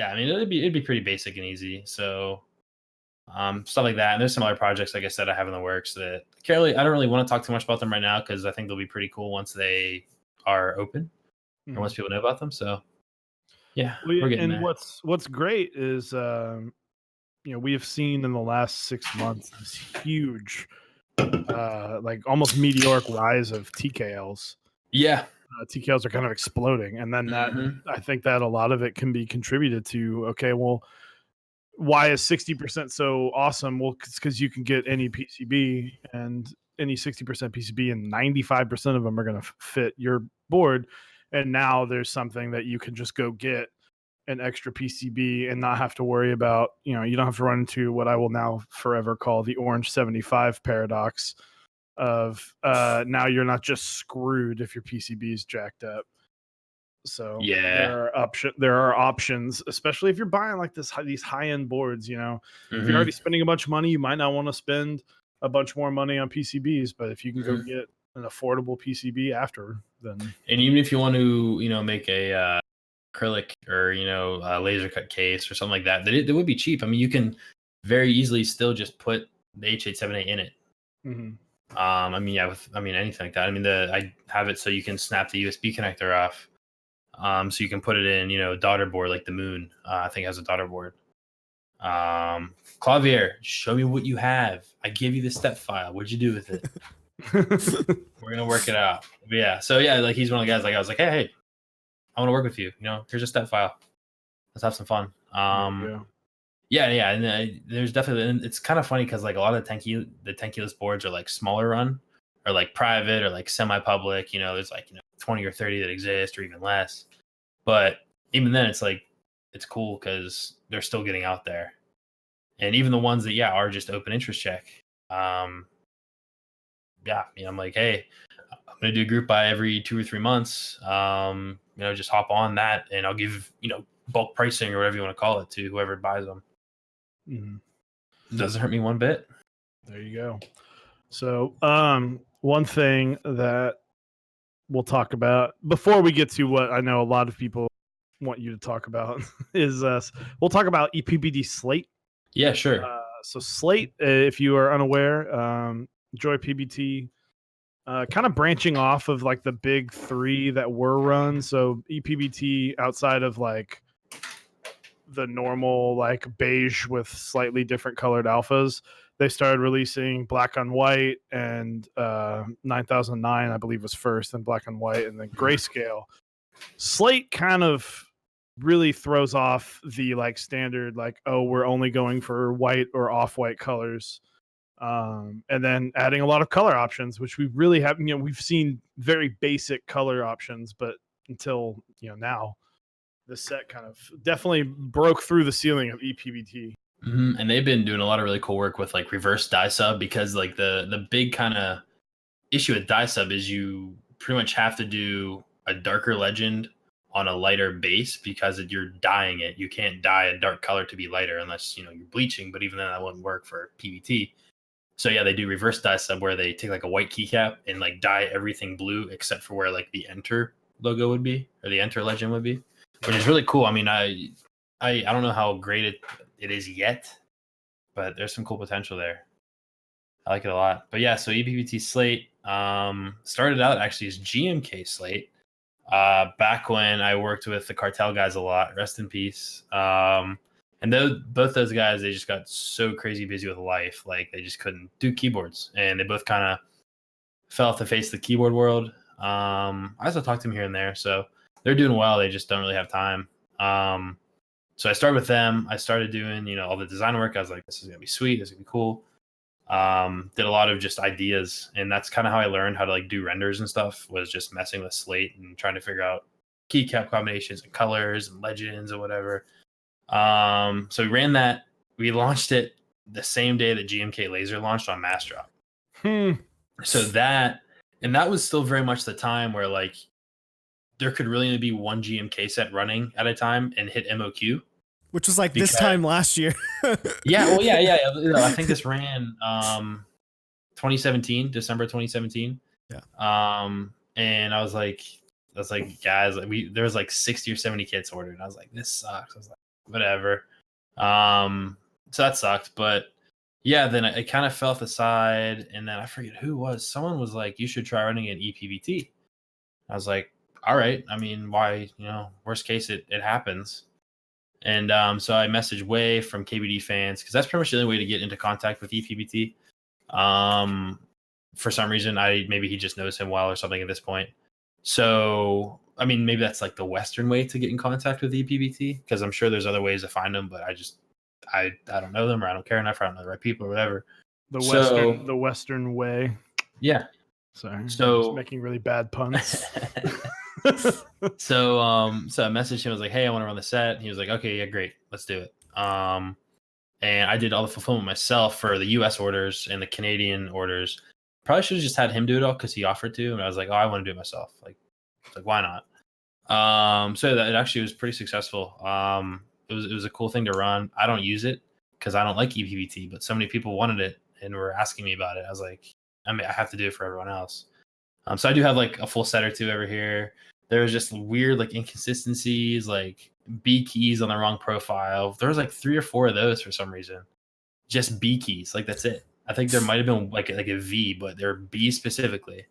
I mean, it'd be pretty basic and easy. So stuff like that. And there's some other projects, like I said, I have in the works that I don't really want to talk too much about them right now because I think they'll be pretty cool once they are open or once people know about them. So we're getting there. What's great is we have seen in the last 6 months this huge like almost meteoric rise of TKLs. TKLs are kind of exploding, and then that I think that a lot of it can be contributed to, okay, well, why is 60% so awesome? Well, it's because you can get any PCB, and any 60% PCB, and 95% of them are going to fit your board. And now there's something that you can just go get an extra PCB and not have to worry about, you don't have to run into what I will now forever call the Orange 75 paradox of now you're not just screwed if your PCB is jacked up. So Yeah. there are options, especially if you're buying like these high end boards. You know, if Mhm. you're already spending a bunch of money, you might not want to spend a bunch more money on PCBs. But if you can go Mhm. get an affordable PCB after, then And even if you want to, make a acrylic or a laser cut case or something like that, that would be cheap. I mean, you can very easily still just put the H878 in it. mhm. I mean, yeah, anything like that. I mean, I have it so you can snap the USB connector off. So you can put it in, daughter board like the Moon. I think it has a daughter board. Clavier, show me what you have. I give you the step file. What'd you do with it? We're gonna work it out. But yeah, so yeah, like he's one of the guys. Like I was like, hey, I want to work with you. Here's a step file. Let's have some fun. There you go. Yeah, and there's definitely, and it's kind of funny because like a lot of the Tenkeyless boards are like smaller run, or like private, or like semi-public. There's like 20 or 30 that exist, or even less. But even then, it's like it's cool because they're still getting out there, and even the ones that are just open interest check. I'm like, hey, I'm gonna do a group buy every 2 or 3 months. Just hop on that, and I'll give bulk pricing or whatever you want to call it to whoever buys them. Mhm. Doesn't hurt me one bit. There you go. So, one thing that we'll talk about before we get to what I know a lot of people want you to talk about is we'll talk about EPBD Slate. Yeah, sure. So Slate, if you are unaware, Joy PBT, kind of branching off of like the big three that were run. So EPBT outside of like the normal like beige with slightly different colored alphas, they started releasing black on white, and 9009 I believe was first, then black on white, and then grayscale. Slate kind of really throws off the like standard like, oh, we're only going for white or off-white colors, and then adding a lot of color options, which we really have. We've seen very basic color options, but until now, this set kind of definitely broke through the ceiling of EPBT. And they've been doing a lot of really cool work with like reverse dye sub, because like the big kind of issue with dye sub is you pretty much have to do a darker legend on a lighter base, because you're dyeing it. You can't dye a dark color to be lighter unless you're bleaching, but even then that wouldn't work for PBT. So yeah, they do reverse dye sub where they take like a white keycap and like dye everything blue except for where like the enter logo would be, or the enter legend would be, which is really cool. I mean, I don't know how great it is yet, but there's some cool potential there. I like it a lot. But yeah, so EPBT Slate started out actually as GMK Slate back when I worked with the Cartel guys a lot. Rest in peace. And both those guys, they just got so crazy busy with life, like they just couldn't do keyboards, and they both kind of fell off the face of the keyboard world. I also talk to them here and there, so they're doing well. They just don't really have time. So I started with them. I started doing, all the design work. I was like, this is gonna be sweet. This is gonna be cool. Did a lot of just ideas, and that's kind of how I learned how to like do renders and stuff, was just messing with Slate and trying to figure out keycap combinations and colors and legends and whatever. So we ran that. We launched it the same day that GMK Laser launched on Massdrop. So that was still very much the time where like there could really only be one GMK set running at a time and hit MOQ, which was like this time last year. Yeah, well, yeah. I think this ran 2017, December 2017. Yeah. And I was like, guys, like there was like 60 or 70 kits ordered. And I was like, this sucks. I was like, whatever. So that sucked, but yeah, then it kind of fell off the side, and then I forget who was. Someone was like, you should try running an EPBT. I was like, all right. I mean, why? Worst case, it happens. And so I messaged Way from KBD fans, because that's pretty much the only way to get into contact with EPBT. For some reason, maybe he just knows him well or something at this point. So, I mean, maybe that's like the Western way to get in contact with EPBT, because I'm sure there's other ways to find them, but I don't know them, or I don't care enough, or I don't know the right people or whatever. The Western way. Yeah. Sorry. So I'm just making really bad puns. So I messaged him. I was like, hey, I want to run the set. He was like, okay, yeah, great. Let's do it. And I did all the fulfillment myself for the US orders and the Canadian orders. Probably should have just had him do it all because he offered to. And I was like, oh, I want to do it myself. Like why not? So that it actually was pretty successful. It was a cool thing to run. I don't use it because I don't like ePBT, but so many people wanted it and were asking me about it. I was like, I mean, I have to do it for everyone else. So I do have like a full set or two over here. There was just weird like inconsistencies, like B keys on the wrong profile. There was like 3 or 4 of those for some reason. Just B keys, like that's it. I think there might have been like a V, but they're B specifically.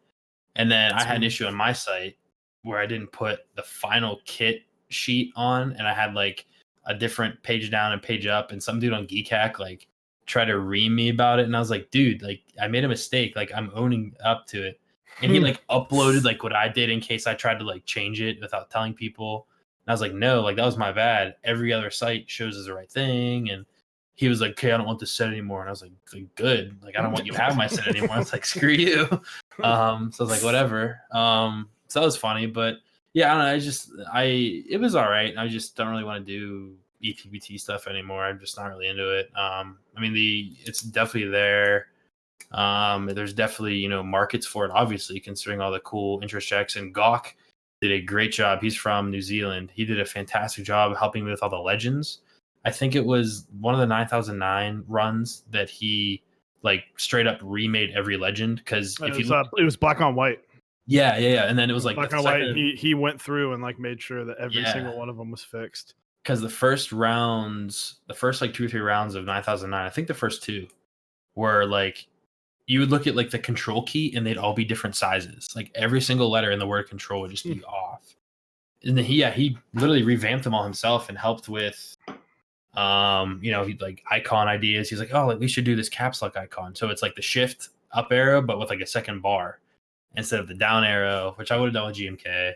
And then I had an issue on my site where I didn't put the final kit sheet on, and I had like a different page down and page up, and some dude on Geekhack like tried to ream me about it, and I was like, dude, like I made a mistake, like I'm owning up to it. And he like uploaded like what I did in case I tried to like change it without telling people. And I was like, no, like that was my bad. Every other site shows as the right thing. And he was like, okay, I don't want this set anymore. And I was like good. Like, I don't want you to have my set anymore. I was like, screw you. So I was like, whatever. So that was funny. But yeah, I don't know. It was all right. I just don't really want to do ePBT stuff anymore. I'm just not really into it. I mean, it's definitely there. There's definitely, you know, markets for it, obviously, considering all the cool interest checks. And Gawk did a great job. He's from New Zealand. He did a fantastic job helping me with all the legends. I think it was one of the 9009 runs that he like straight up remade every legend because it was black on white. Yeah. And then it was like black on white. He went through and like made sure that every single one of them was fixed. Because the first like 2 or 3 rounds of 9009, I think the first 2 were like, you would look at like the control key and they'd all be different sizes. Like every single letter in the word control would just be off. And then he literally revamped them all himself and helped with, you know, he like icon ideas. He's like, oh, like we should do this caps lock icon. So it's like the shift up arrow, but with like a second bar instead of the down arrow, which I would have done with GMK.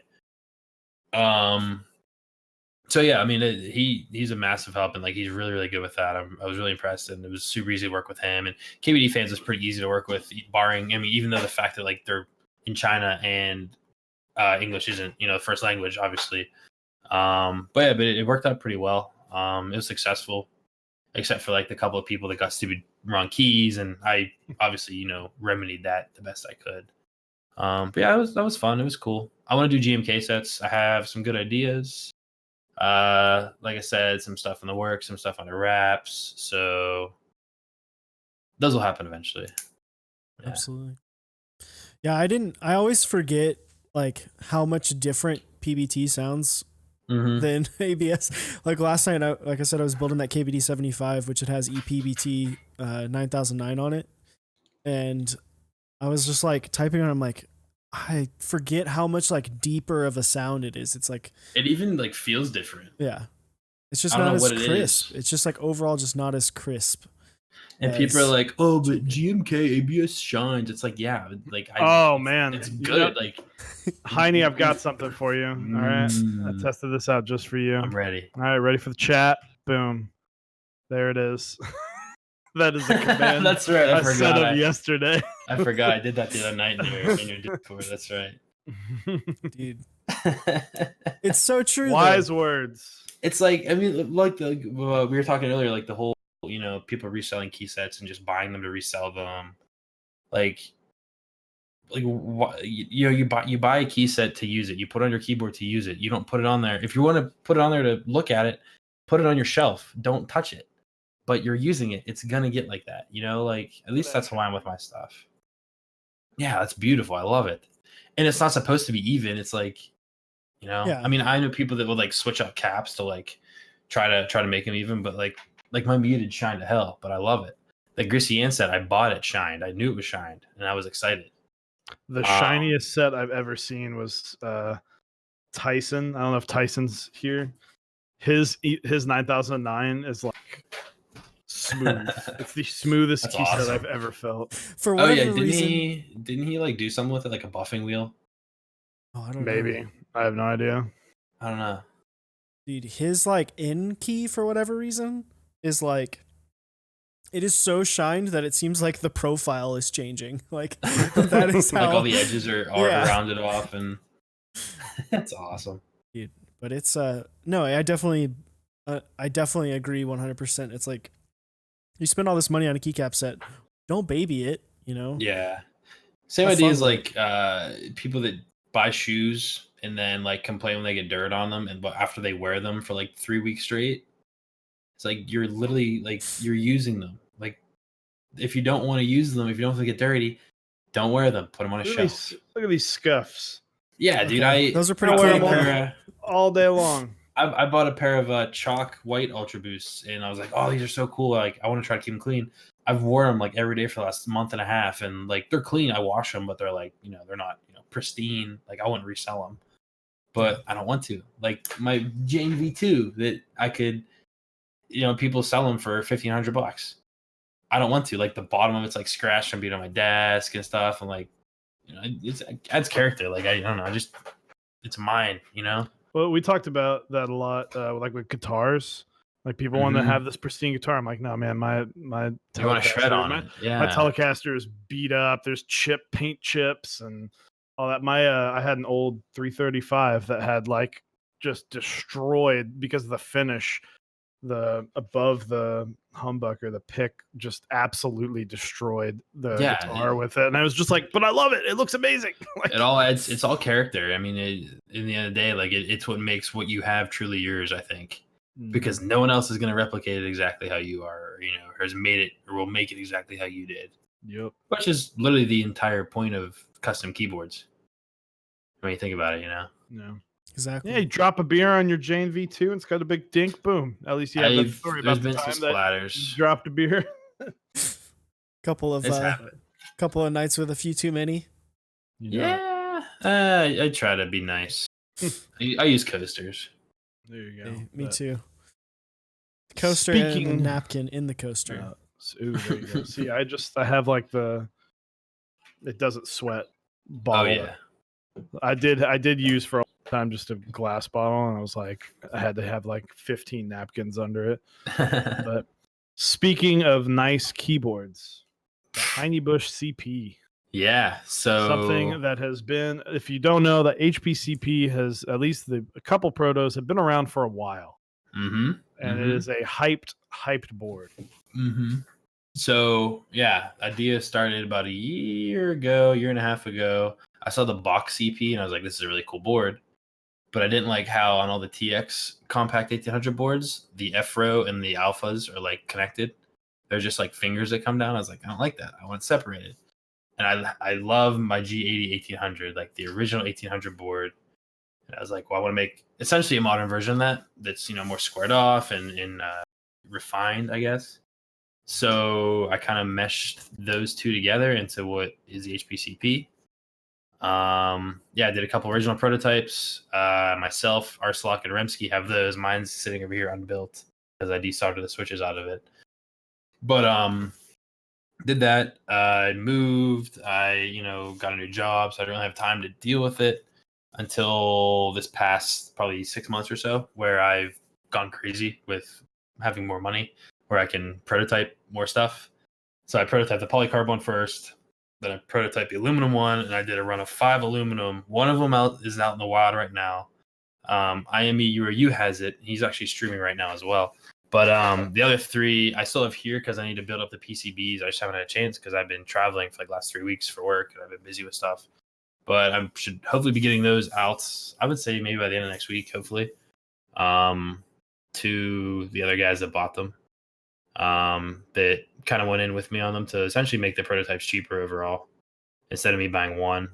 So yeah, I mean, he's a massive help, and like he's really, really good with that. I was really impressed, and it was super easy to work with him. And KBD fans was pretty easy to work with, barring, I mean, even though the fact that like they're in China and English isn't, you know, the first language, obviously. But it worked out pretty well. It was successful, except for like the couple of people that got stupid wrong keys, and I obviously, you know, remedied that the best I could. But yeah, that was fun. It was cool. I want to do GMK sets. I have some good ideas. Like I said, some stuff in the works, some stuff under wraps. So those will happen eventually. Yeah. Absolutely. Yeah, I always forget like how much different PBT sounds than ABS. Like last night, like I said, I was building that KBD 75, which it has ePBT 9009 on it. And I was just like typing on, I'm like, I forget how much like deeper of a sound it is. It's like it even like feels different. Yeah, it's just not as crisp. It's just like overall just not as crisp. And people are like, "Oh, but GMK ABS shines." It's like, yeah, like man, it's good. Like, Heine, I've got something for you. All right, I tested this out just for you. I'm ready. All right, ready for the chat? Boom, there it is. That is the command. That's right. I forgot. Set up yesterday. I forgot. I did that the other night in your Discord. That's right, dude. It's so true. Wise words. It's like, I mean, like we were talking earlier, like the whole, you know, people reselling key sets and just buying them to resell them. Like you know, you buy a key set to use it. You put it on your keyboard to use it. You don't put it on there. If you want to put it on there to look at it, put it on your shelf. Don't touch it. But you're using it, it's gonna get like that, you know. Like at least that's how I'm with my stuff. Yeah, that's beautiful. I love it, and it's not supposed to be even. It's like, you know, I mean, I know people that would like switch up caps to like try to make them even, but like my muted shined to hell, but I love it. The Grissy set, I bought it shined. I knew it was shined, and I was excited. The shiniest set I've ever seen was Tyson. I don't know if Tyson's here. His 9009 is like smooth. It's the smoothest key set I've ever felt. For whatever reason, didn't he like do something with it, like a buffing wheel? Oh, I don't Maybe. know. I have no idea. I don't know. Dude, his like in key for whatever reason is like, it is so shined that it seems like the profile is changing. Like that is how like all the edges are rounded off, and that's awesome. Dude, but it's no, I definitely agree 100%. It's like, you spend all this money on a keycap set, don't baby it, you know? Yeah. Same idea as like people that buy shoes and then like complain when they get dirt on them, and but after they wear them for like 3 weeks straight, it's like you're literally like you're using them. Like if you don't want to use them, if you don't want to get dirty, don't wear them. Put them on a shelf. Look at these scuffs. Yeah, dude. Those are I pretty wear clean. them all day long. I bought a pair of chalk white Ultra Boosts, and I was like, oh, these are so cool. Like I want to try to keep them clean. I've worn them like every day for the last month and a half, and like they're clean. I wash them, but they're like they're not pristine. Like I wouldn't resell them, but I don't want to. Like my Jane V2 that I could, people sell them for $1,500. I don't want to. Like the bottom of it's like scratched from being on my desk and stuff, and like it adds character. Like I don't know, it's mine. Well, we talked about that a lot, like with guitars. Like people want to have this pristine guitar. I'm like, no, man, my You want to shred on it. Yeah, my Telecaster is beat up. There's paint chips and all that. I had an old 335 that had like just destroyed because of the finish. The above the humbucker, the pick just absolutely destroyed the guitar with it, and I was just like, but I love it. It looks amazing. Like, it's all character. I mean, in the end of the day, like it's what makes what you have truly yours. I think. Because no one else is going to replicate it exactly how you are, or has made it or will make it exactly how you did. Yep. Which is literally the entire point of custom keyboards. When you think about it, Yeah. Exactly. Yeah, you drop a beer on your Jane V2 and it's got a big dink, boom. At least you have that story about the time that you dropped a beer. couple of nights with a few too many. Yeah. I try to be nice. I use coasters. There you go. Hey, me too. Coaster and a napkin in the coaster. Ooh, there you go. See, I have like it doesn't sweat bottle. Oh yeah. I did use for a long time just a glass bottle, and I was like, I had to have like 15 napkins under it. But speaking of nice keyboards, the hineybush CP. Yeah, so something that has been, if you don't know, the HPCP has at least a couple protos have been around for a while, and it is a hyped board. So yeah, idea started about a year and a half ago. I saw the box CP and I was like, this is a really cool board, but I didn't like how on all the TX compact 1800 boards, the F row and the alphas are like connected. They're just like fingers that come down. I was like, I don't like that. I want it separated. And I love my G80 1800, like the original 1800 board. And I was like, well, I want to make essentially a modern version of that that's, more squared off and refined, I guess. So I kind of meshed those two together into what is the HPCP. I did a couple original prototypes. Myself, Arslok, and Remsky have those. Mine's sitting over here unbuilt because I desoldered the switches out of it. But did that. I moved. I got a new job, so I didn't really have time to deal with it until this past probably 6 months or so, where I've gone crazy with having more money, where I can prototype more stuff. So I prototyped the polycarb one first, then I prototyped the aluminum one, and I did a run of 5 aluminum. One of them is out in the wild right now. IME has it. He's actually streaming right now as well. But the other 3 I still have here because I need to build up the PCBs. I just haven't had a chance because I've been traveling for like the last 3 weeks for work and I've been busy with stuff. But I should hopefully be getting those out, I would say maybe by the end of next week, hopefully, to the other guys that bought them, that kind of went in with me on them to essentially make the prototypes cheaper overall. Instead of me buying one,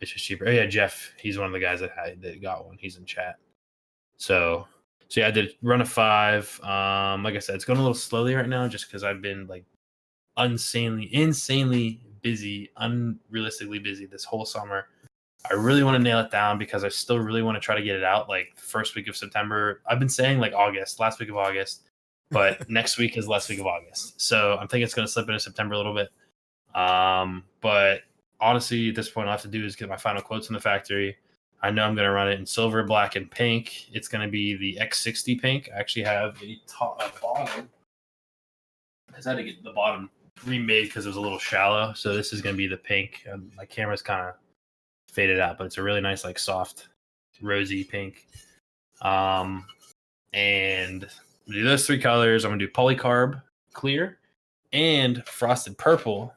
it's just cheaper. Oh yeah, Jeff, he's one of the guys that got one. He's in chat. So yeah, I did run a 5. Like I said, it's going a little slowly right now just because I've been like insanely busy, unrealistically busy this whole summer. I really want to nail it down because I still really want to try to get it out like first week of September. I've been saying like last week of August, but next week is last week of August. So I'm thinking it's going to slip into September a little bit. But honestly, at this point, all I have to do is get my final quotes from the factory. I know I'm going to run it in silver, black, and pink. It's going to be the X60 pink. I actually have a bottom. I had to get the bottom remade because it was a little shallow. So this is going to be the pink. My camera's kind of faded out, but it's a really nice, like soft, rosy pink. And do those 3 colors. I'm going to do polycarb clear and frosted purple.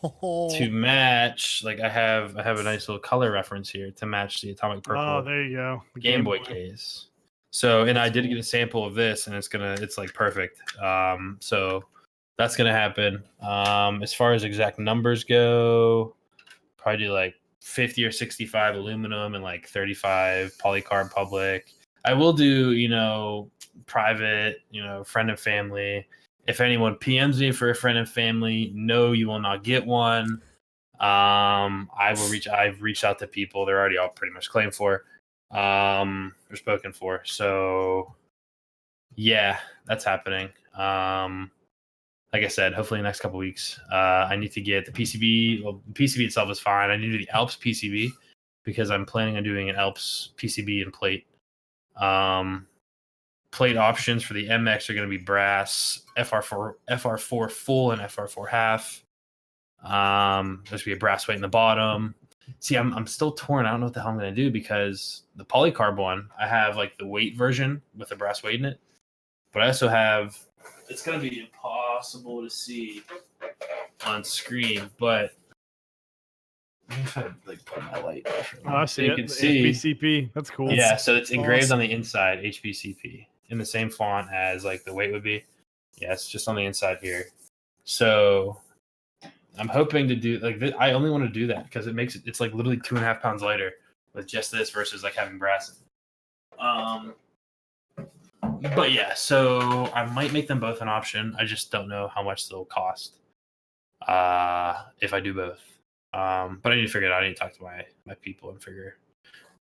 to match. Like I have a nice little color reference here to match the Atomic Purple. Oh, there you go. The Game Boy case. So, and I did cool. get a sample of this, and it's like perfect. So that's gonna happen. As far as exact numbers go, probably do like 50 or 65 aluminum and like 35 polycarb public. I will do, private, friend and family. If anyone PMs me for a friend and family, no, you will not get one. I've reached out to people. They're already all pretty much claimed for, or spoken for. So yeah, that's happening. Like I said, hopefully in the next couple weeks. I need to get the PCB. Well, the PCB itself is fine. I need to do the Alps PCB because I'm planning on doing an Alps PCB and plate. Plate options for the MX are going to be brass, FR4 full and FR4 half. There's going to be a brass weight in the bottom. See, I'm still torn. I don't know what the hell I'm going to do because the polycarb one, I have like the weight version with the brass weight in it. But I also have, it's going to be impossible to see on screen, but if I like put my light. Oh, I see you it. can see HBCP. That's cool. Yeah, so it's engraved awesome. on the inside, HBCP, in the same font as like the weight would be. Yeah, it's just on the inside here. So I'm hoping to do like this. I only want to do that because it's like literally 2.5 pounds lighter with just this versus like having brass. But yeah, so I might make them both an option. I just don't know how much they'll cost if I do both. But I need to figure it out. I need to talk to my people and figure.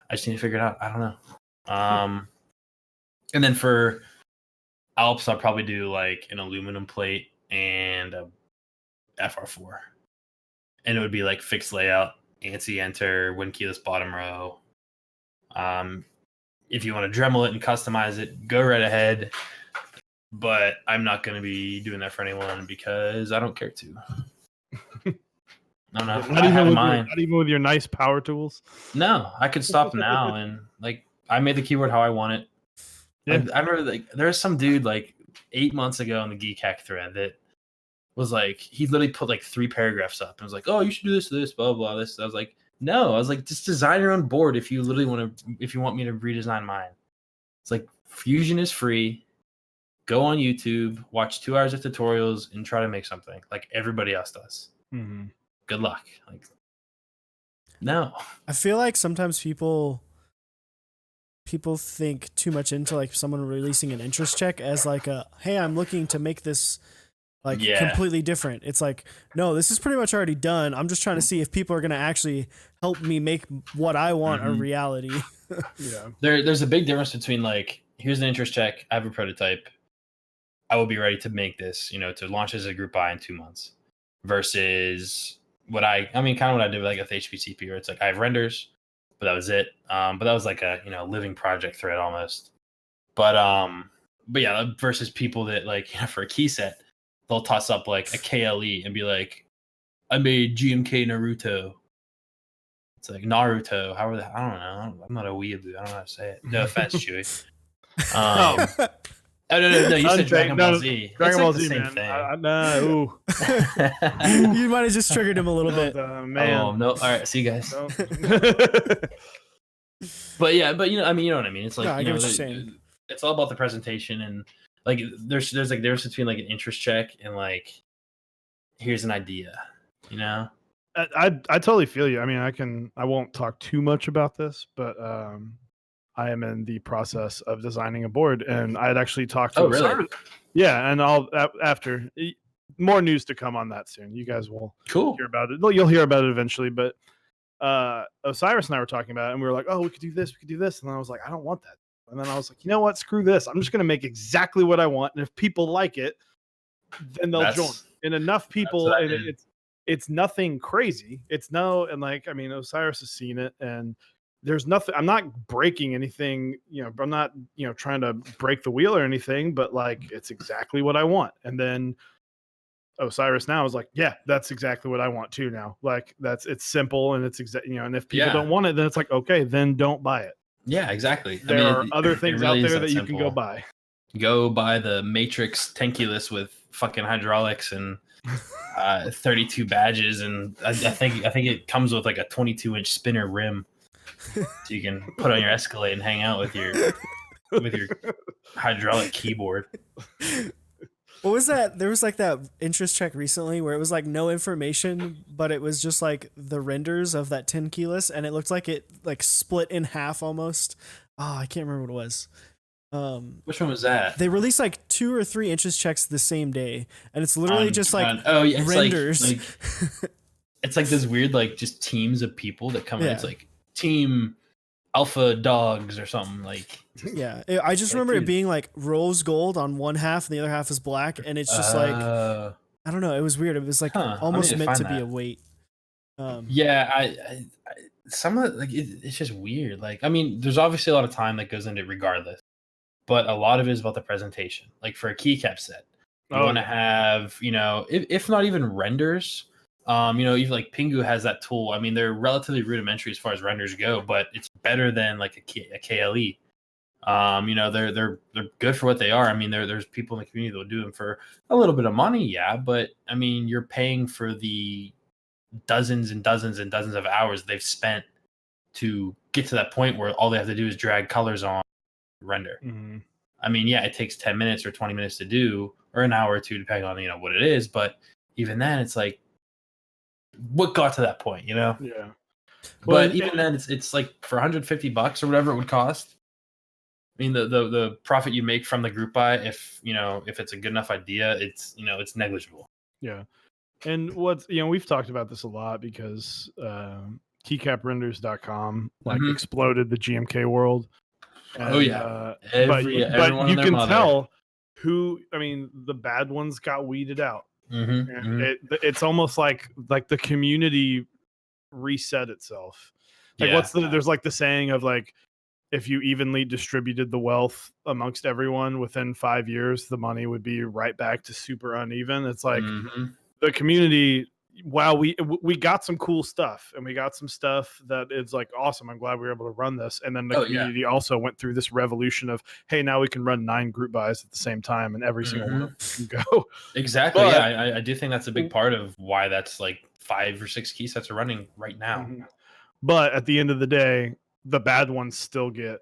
I just need to figure it out. I don't know. And then for Alps, I'll probably do like an aluminum plate and a FR4, and it would be like fixed layout, ANSI enter, win keyless bottom row. If you want to Dremel it and customize it, go right ahead. But I'm not going to be doing that for anyone because I don't care to. No, Not even with your nice power tools. No, I could stop now and like I made the keyboard how I want it. Yeah. Like, I remember like there was some dude like 8 months ago in the Geek Hack thread that was like he literally put like 3 paragraphs up and was like, "Oh, you should do this, blah blah this." I was like, "No," I was like, "Just design your own board if you want me to redesign mine." It's like Fusion is free. Go on YouTube, watch 2 hours of tutorials, and try to make something like everybody else does. Mm-hmm. Good luck. Like, no. I feel like sometimes people think too much into like someone releasing an interest check as like a, hey, I'm looking to make this like completely different. It's like, no, this is pretty much already done. I'm just trying to see if people are going to actually help me make what I want a reality. Yeah. There's a big difference between like, here's an interest check. I have a prototype. I will be ready to make this, to launch as a group buy in 2 months versus kind of what I did with like with HPCP, where it's like I have renders, but that was it. But that was like a living project thread almost. But yeah, versus people that like for a key set, they'll toss up like a KLE and be like, I made GMK Naruto. It's like Naruto. I don't know. I'm not a weeaboo. I don't know how to say it. No offense, Chewy. Oh no! You said Dragon Ball Z. Dragon Ball Z, same man. thing. No. You might have just triggered him a little bit. Man. Oh no! All right, see you guys. But you know what I mean. It's like I get what you're saying. It's all about the presentation and like there's like difference between like an interest check and like here's an idea. I totally feel you. I mean, I won't talk too much about this, but I am in the process of designing a board, and I had actually talked to. Oh, really? Yeah, and after more news to come on that soon. You guys will hear about it. You'll hear about it eventually. But Osiris and I were talking about it, and we were like, "Oh, we could do this, and then I was like, "I don't want that." And then I was like, "You know what? Screw this. I'm just going to make exactly what I want, and if people like it, then they'll join." And enough people, and it's nothing crazy. Osiris has seen it, and there's nothing. I'm not breaking anything. I'm not trying to break the wheel or anything. But like, it's exactly what I want. And then Osiris now is like, yeah, that's exactly what I want too. Now, like it's simple and it's and if people don't want it, then it's like, okay, then don't buy it. Yeah, exactly. There are other things out there that you can go buy. Go buy the Matrix Tankulus with fucking hydraulics and 32 badges, and I think it comes with like a 22-inch spinner rim, so you can put on your Escalade and hang out with your hydraulic keyboard. What was that? There was like that interest check recently where it was like no information, but it was just like the renders of that 10 keyless, and it looked like it like split in half almost. Oh, I can't remember what it was. Which one was that? They released like 2 or 3 interest checks the same day, and it's literally just like it's renders. Like it's like this weird like just teams of people that come in. It's like Team Alpha Dogs or something like. Yeah, I just remember it being like rose gold on one half and the other half is black, and it's just like I don't know. It was weird. It was like almost meant to be a weight. I some of it, like it's just weird. Like I mean, there's obviously a lot of time that goes into it regardless, but a lot of it is about the presentation. Like for a keycap set, you want to have if not even renders. Even like Pingu has that tool. I mean, they're relatively rudimentary as far as renders go, but it's better than like a KLE. They're good for what they are. I mean, there's people in the community that will do them for a little bit of money, yeah, but I mean, you're paying for the dozens and dozens and dozens of hours they've spent to get to that point where all they have to do is drag colors on render. Mm-hmm. I mean, yeah, it takes 10 minutes or 20 minutes to do, or an hour or two, depending on what it is. But even then, it's like, what got to that point, Yeah. But even then, it's like for $150 or whatever it would cost. I mean, the profit you make from the group buy, if it's a good enough idea, it's negligible. Yeah. And we've talked about this a lot because keycaprenders.com exploded the GMK world. And, but you can tell the bad ones got weeded out. It's almost like the community reset itself. Like there's like the saying of like, if you evenly distributed the wealth amongst everyone within 5 years, the money would be right back to super uneven. It's like the community, wow, we got some cool stuff, and we got some stuff that is like awesome. I'm glad we were able to run this. And then the community also went through this revolution of, hey, now we can run 9 group buys at the same time, and every single one of them can go. Exactly. But, I do think that's a big part of why that's like 5 or 6 key sets are running right now. But at the end of the day, the bad ones still get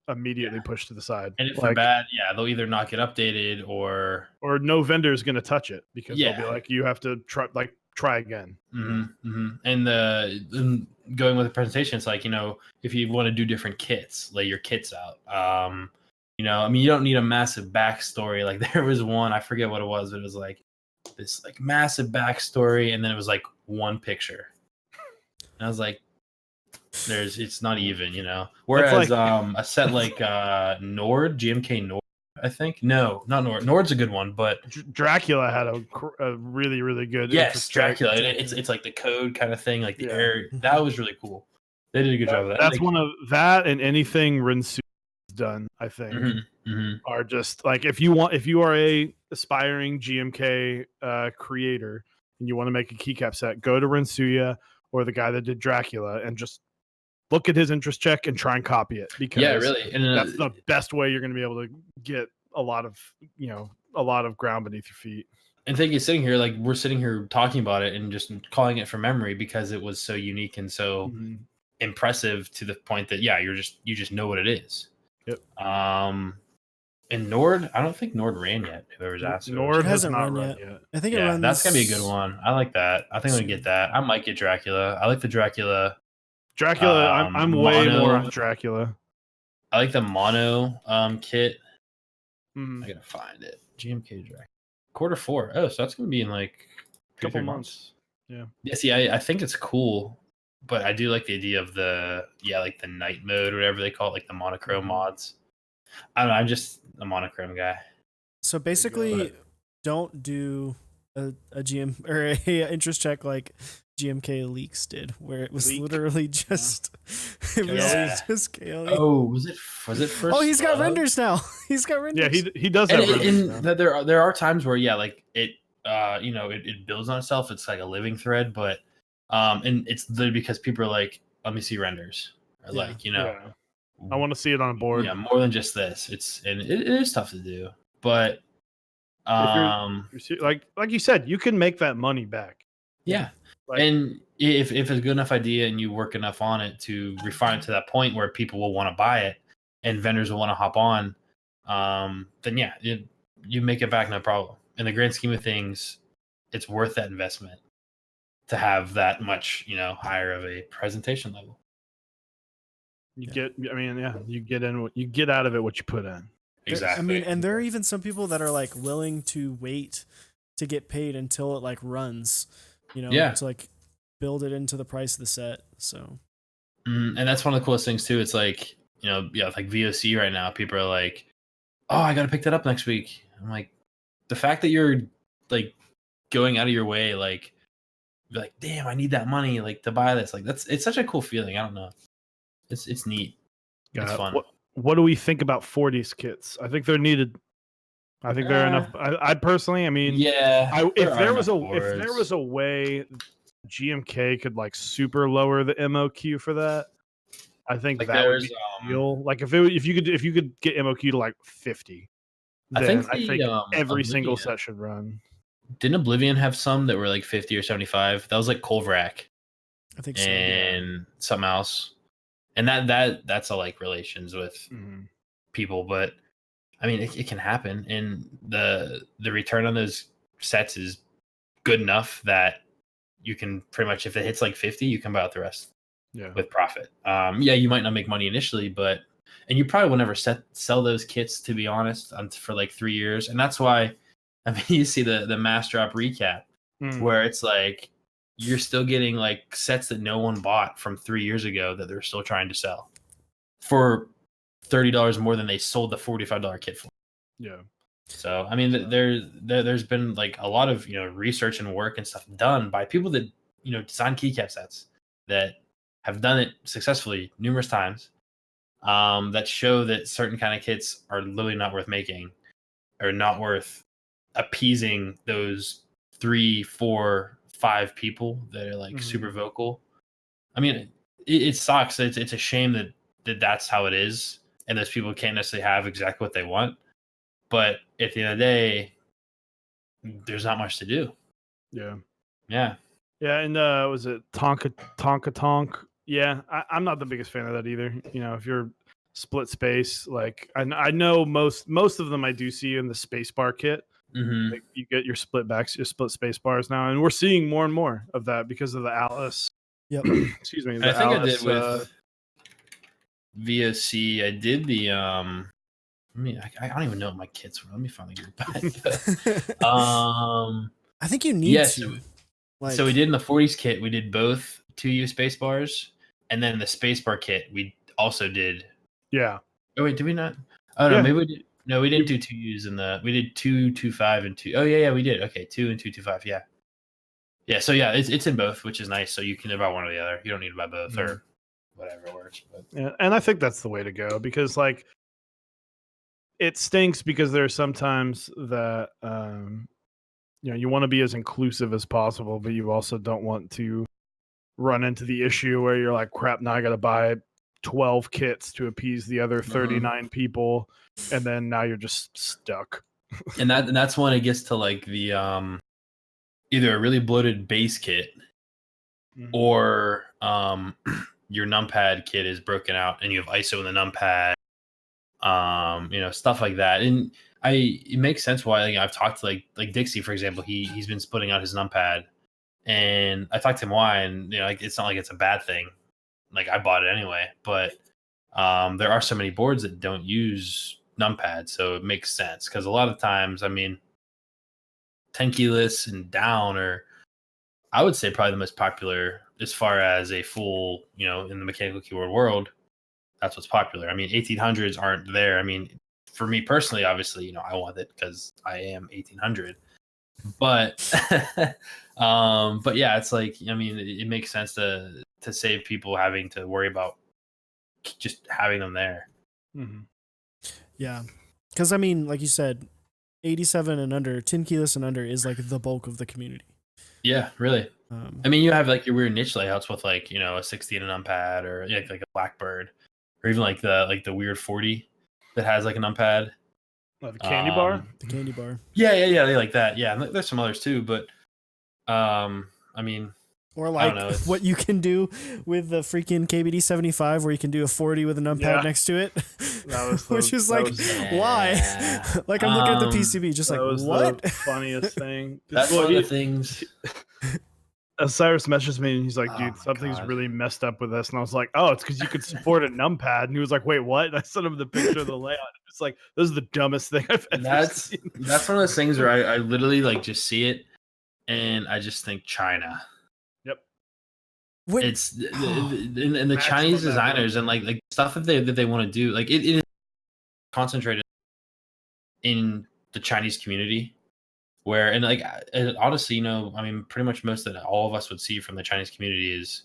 immediately pushed to the side. And if they're bad, they'll either not get updated or no vendor is going to touch it because they'll be like, you have to try again. And going with the presentation, it's like, if you want to do different kits, lay your kits out. You don't need a massive backstory. Like there was one, I forget what it was, but it was like this like massive backstory, and then it was like one picture. And I was like, it's not even, Whereas a set like GMK Nord, I think. No, not Nord. Nord's a good one, but Dracula had a really, really good. Yes, Dracula. It's like the code kind of thing, like the air. That was really cool. They did a good job of that. That's one of that, and anything Rinsu has done, I think, are just like if you are a aspiring GMK creator and you want to make a keycap set, go to Rinsuya or the guy that did Dracula and just look at his interest check and try and copy it, because really. And that's the best way you're going to be able to get a lot of ground beneath your feet. And thinking, sitting here, like we're sitting here talking about it and just calling it from memory because it was so unique and so impressive to the point that you just know what it is. Yep. And Nord, I don't think Nord ran yet. Whoever's asked, Nord hasn't run yet. I think it runs. That's gonna be a good one. I like that. I think I'm gonna get that. I might get Dracula. I like the Dracula. I'm way more on Dracula. I like the mono kit. I gotta find it. GMK Dracula. Q4. Oh, so that's gonna be in like a couple months. Yeah. Yeah. See, I think it's cool, but I do like the idea of the night mode or whatever they call it, like the monochrome mods. I don't know. I'm just a monochrome guy. So basically, don't do a GM or a interest check like GMK Leaks did, where it was literally just just KLE. Oh, was it first? Oh, he's got renders now. He's got renders. Yeah, he does have renders. There are times where like it it builds on itself. It's like a living thread, but and it's literally because people are like, let me see renders, or I want to see it on a board. Yeah, more than just this. It is tough to do, but If you're like you said, you can make that money back. Yeah. Like, And if it's a good enough idea and you work enough on it to refine it to that point where people will want to buy it and vendors will want to hop on, then yeah, you make it back no problem. In the grand scheme of things, it's worth that investment to have that much, higher of a presentation level. you get out of it what you put in. Exactly. And there are even some people that are like willing to wait to get paid until it like runs, to like build it into the price of the set. So, and that's one of the coolest things too. It's like, like VOC right now, people are like, oh, I got to pick that up next week. I'm like, the fact that you're like going out of your way, like, be like, damn, I need that money, like, to buy this. Like, it's such a cool feeling. I don't know. It's neat. It's fun. What do we think about 40s kits? I think they're needed. I think they're enough. I personally, if there was a way GMK could like super lower the MOQ for that, I think like that would be ideal. Like if you could get MOQ to like 50, then I think every single set should run. Didn't Oblivion have some that were like 50 or 75? That was like Colvrak. I think so. And something else. And that's a like relations with people, but I mean it can happen, and the return on those sets is good enough that you can pretty much, if it hits like 50, you can buy out the rest with profit. You might not make money initially, and you probably will never sell those kits, to be honest, for like 3 years. And that's why, I mean, you see the mass drop recap where it's like you're still getting like sets that no one bought from 3 years ago that they're still trying to sell for $30 more than they sold the $45 kit for. Yeah. So I mean, there's been like a lot of research and work and stuff done by people that design keycap sets that have done it successfully numerous times, that show that certain kind of kits are literally not worth making, or not worth appeasing those 3, 4, 5 people that are like super vocal. I mean, it sucks. It's a shame that that's how it is, and those people can't necessarily have exactly what they want. But at the end of the day, there's not much to do. Yeah. And was it Tonka Tonk? Yeah, I'm not the biggest fan of that either. If you're split space, like I know most of them I do see in the spacebar kit. Like you get your split space bars now, and we're seeing more and more of that because of the Alice. Yep. Excuse me. I think Alice, I did with VOC. I did the I don't even know what my kits were. Let me finally get it back. I think you need to. So we did in the 40s kit, we did both 2U space bars, and then the space bar kit we also did. Yeah. Oh wait, did we not? Oh no, maybe we did. No, we didn't do 2Us in the. We did 225 and 2. Oh yeah, we did. Okay, 2 and 225. Yeah. Yeah. So yeah, it's in both, which is nice. So you can buy one or the other. You don't need to buy both or whatever works. But. Yeah, and I think that's the way to go, because like it stinks because there are sometimes that you want to be as inclusive as possible, but you also don't want to run into the issue where you're like, crap, now I got to buy 12 kits to appease the other 39 people, and then now you're just stuck. and that's when it gets to like the either a really bloated base kit or your numpad kit is broken out and you have ISO in the numpad, stuff like that. And it makes sense why I've talked to like Dixie, for example. He's been splitting out his numpad, and I talked to him why, and it's not like it's a bad thing. Like I bought it anyway, but there are so many boards that don't use numpad, so it makes sense, because a lot of times, 10 keyless and down are, I would say, probably the most popular as far as a full, in the mechanical keyboard world. That's what's popular. 1800s aren't there. For me personally, obviously, I want it because I am 1800. But but yeah, it's like, it makes sense to save people having to worry about just having them there. Yeah, because like you said, 87 and under, 10 keyless and under is like the bulk of the community. Yeah, really. You have like your weird niche layouts with like a 60 and an numpad, or like a Blackbird, or even like the weird 40 that has like an numpad. The candy bar. The candy bar. Yeah. They like that. Yeah, and there's some others too, but I mean, Or I like don't know, what you can do with the freaking KBD 75, where you can do a 40 with a numpad next to it, which is like, why? Like I'm looking at the PCB, just like, what? The funniest thing. That's one of the things. Cyrus messaged me and he's like, dude, Oh my something's God. really messed up with this. And I was like, oh, it's because you could support a numpad. And he was like, wait, what? And I sent him the picture of the layout. It's like, this is the dumbest thing I've ever seen. That's one of those things where I literally like just see it and I just think China. Yep. It's and the Chinese designers and like stuff that they want to do, like it is concentrated in the Chinese community. Where and like honestly, I mean, pretty much most that all of us would see from the Chinese community is,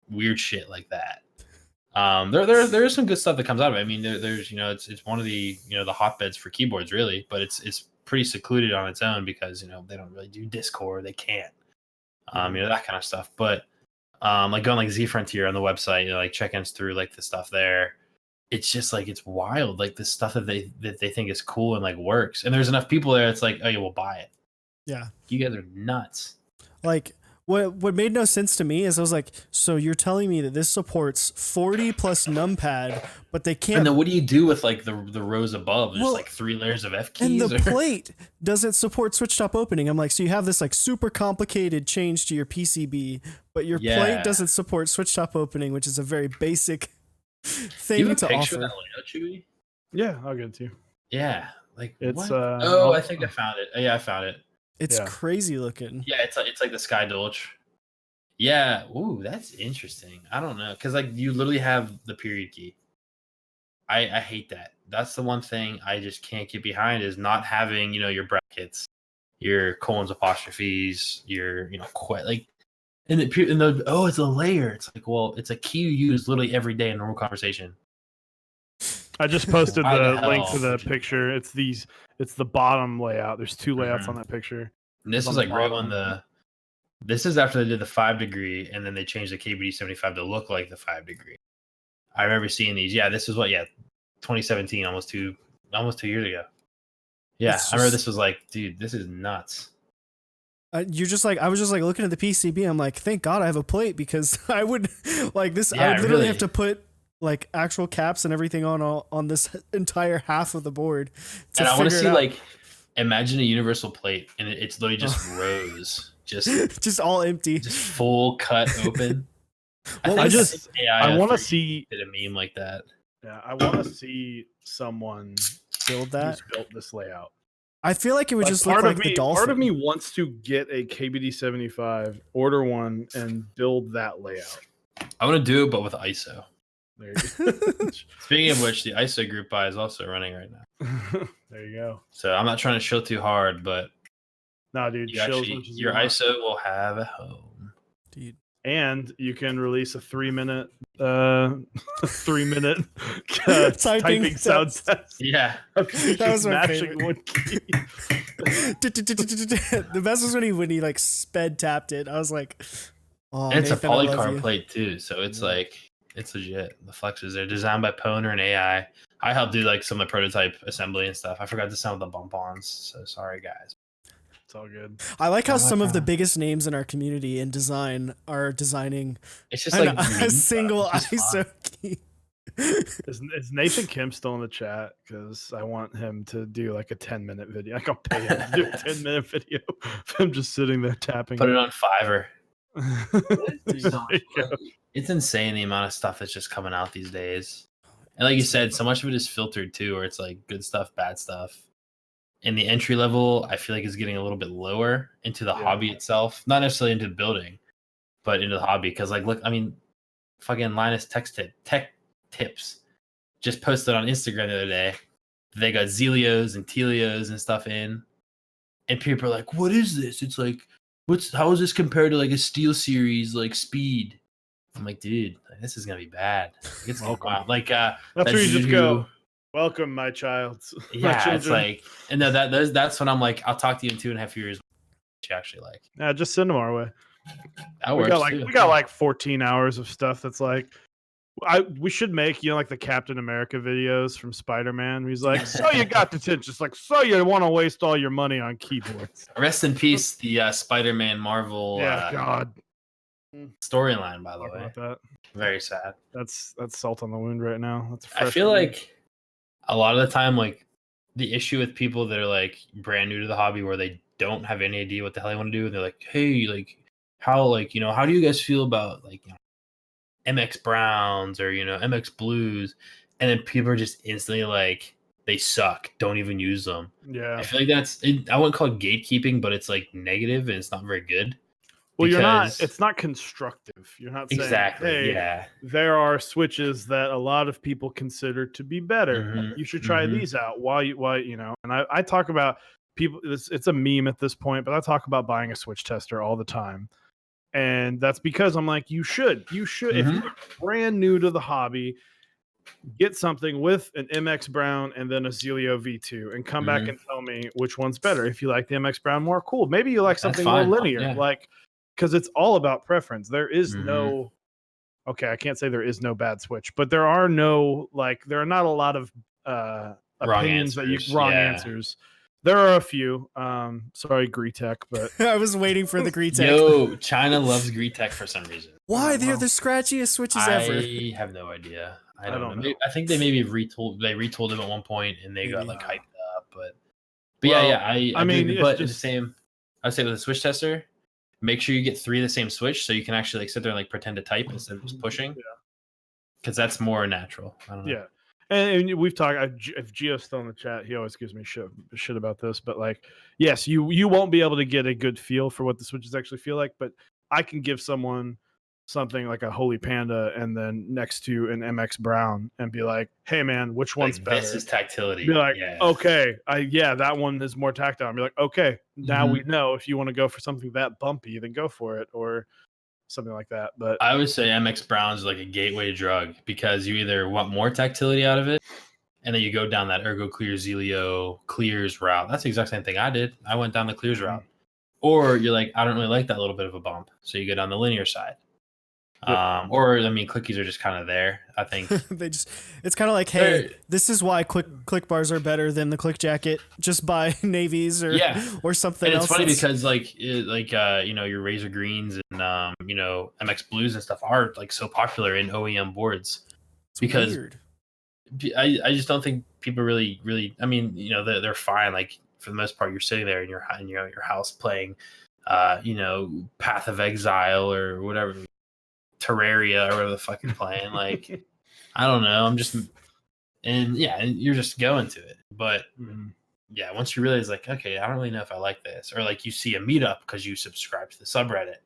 weird shit like that. There is some good stuff that comes out of it. I mean, there's it's one of the the hotbeds for keyboards really, but it's pretty secluded on its own because they don't really do Discord, they can't, that kind of stuff. But like going like Z Frontier on the website, like check-ins through like the stuff there. It's just like it's wild, like the stuff that they think is cool and like works, and there's enough people there. It's like, oh yeah, we'll buy it. Yeah, you guys are nuts. Like what made no sense to me is I was like, so you're telling me that this supports 40 plus numpad, but they can't. And then what do you do with like the rows above? There's like 3 layers of F keys. And the plate doesn't support switch top opening. I'm like, so you have this like super complicated change to your PCB, but your plate doesn't support switch top opening, which is a very basic thing you have to a picture offer. of that layout, Chewy? Yeah, I'll get it to you. Yeah, like it's what? I think I found it. Yeah, I found it. It's crazy looking. Yeah, it's like the Sky Dolch. Yeah, ooh, that's interesting. I don't know, because like you literally have the period key. I hate that. That's the one thing I just can't get behind is not having your brackets, your colons, apostrophes, your like. And it's a layer. It's like, well, it's a key you use literally every day in normal conversation. I just posted the link to the picture. It's the bottom layout. There's 2 layouts on that picture. And this is like right on this is after they did the 5 degree and then they changed the KBD 75 to look like the 5 degree. I remember seeing these. Yeah, this was 2017, almost 2 years ago. Yeah, I remember this was like, dude, this is nuts. I was just like looking at the PCB. I'm like, thank God I have a plate because I would like this. I would literally have to put like actual caps and everything on this entire half of the board. And I want to see like, imagine a universal plate and it's literally just rows, just all empty, just full cut open. I want to see a meme like that. Yeah, I want to see someone build that. Who's built this layout. I feel like it would just look like the Dolphin. Part of me wants to get a KBD 75, order one, and build that layout. I want to do it, but with ISO. There you go. Speaking of which, the ISO group buy is also running right now. There you go. So I'm not trying to shill too hard, but no, dude, your ISO will have a home, dude. And you can release a 3-minute, typing sound test. Yeah, that was my favorite. One key. The best was when he like sped tapped it. I was like, oh, and it's a polycarbonate plate too, so it's like it's legit. The flexes they're designed by Poner and AI. I helped do like some of the prototype assembly and stuff. I forgot to send the bump-ons, so sorry guys. It's all good. I like how some of the biggest names in our community in design are designing. It's just like a single ISO key. Is Nathan Kim still in the chat? Because I want him to do like a 10-minute video. Like I'll pay him to do a 10-minute video of him just sitting there tapping. Put it on Fiverr. It's insane the amount of stuff that's just coming out these days. And like you said, so much of it is filtered too, where it's like good stuff, bad stuff. And the entry level, I feel like is getting a little bit lower into the hobby itself. Not necessarily into building, but into the hobby. Because like, look, I mean, fucking Linus Tech Tips just posted on Instagram the other day. They got Zelios and Telios and stuff in. And people are like, what is this? It's like, how is this compared to like a Steel Series, like speed? I'm like, dude, this is going to be bad. It's wild. Like, that's where you just go. Welcome, my child. Yeah, it's like, and that's when I'm like, I'll talk to you in 2.5 years. What you actually like? Yeah, just send them our way. That works. We got like 14 hours of stuff that's like, We should make, like the Captain America videos from Spider-Man. He's like, so you got the tits, just like, so you want to waste all your money on keyboards. Rest in peace, the Spider-Man Marvel God. storyline, by the Talk way. about that. Very sad. That's salt on the wound right now. That's I feel like a lot of the time, like the issue with people that are like brand new to the hobby where they don't have any idea what the hell they want to do, and they're like, hey, like how do you guys feel about like MX Browns or MX Blues, and then people are just instantly like they suck, don't even use them. Yeah, I feel like I wouldn't call it gatekeeping, but it's like negative and it's not very good. Well, it's not constructive. You're not saying, exactly. hey, yeah, there are switches that a lot of people consider to be better. Mhm, You should try these out. Why, and I talk about people, it's a meme at this point, but I talk about buying a switch tester all the time. And that's because I'm like, you should, if you're brand new to the hobby, get something with an MX Brown and then a Zelio V2 and come back and tell me which one's better. If you like the MX Brown more, cool. Maybe you like something more linear, because it's all about preference. There is no, okay, I can't say there is no bad switch, but there are no, there are not a lot of opinions wrong answers. There are a few. Sorry, Greetech, but I was waiting for the Greetech. Yo, China loves Greetech for some reason. Why? They're the scratchiest switches ever. I have no idea. I don't know. I think they maybe retooled them at one point and they got hyped up, but I mean, but the same. I'd say with a switch tester, make sure you get 3 of the same switch so you can actually sit there and pretend to type instead of just pushing. Yeah, because that's more natural. I don't know. Yeah. And we've talked. If Gio's still in the chat, he always gives me shit about this. But yes, you won't be able to get a good feel for what the switches actually feel like. But I can give someone something like a Holy Panda and then next to an MX Brown and be like, "Hey man, which one's better?" This is tactility. Be like, "Okay, that one is more tactile." And be like, "Okay, now we know if you want to go for something that bumpy, then go for it," or something like that. But I would say MX Brown is like a gateway drug because you either want more tactility out of it and then you go down that Ergo Clear Zelio Clears route. That's the exact same thing I did. I went down the Clears route. Or you're like, I don't really like that little bit of a bump. So you go down the linear side. Yep. Or I mean, clickies are just kind of there. I think it's kind of like, hey, this is why click bars are better than the click jacket. Just buy navies or something else. It's funny because your Razor Greens and MX Blues and stuff are so popular in OEM boards. It's because weird. I just don't think people really. I mean, they're fine. For the most part, you're sitting there in your house playing, Path of Exile or whatever. Terraria or whatever the fuck you're playing. I don't know. And you're just going to it. But once you realize okay, I don't really know if I like this, or you see a meetup because you subscribe to the subreddit,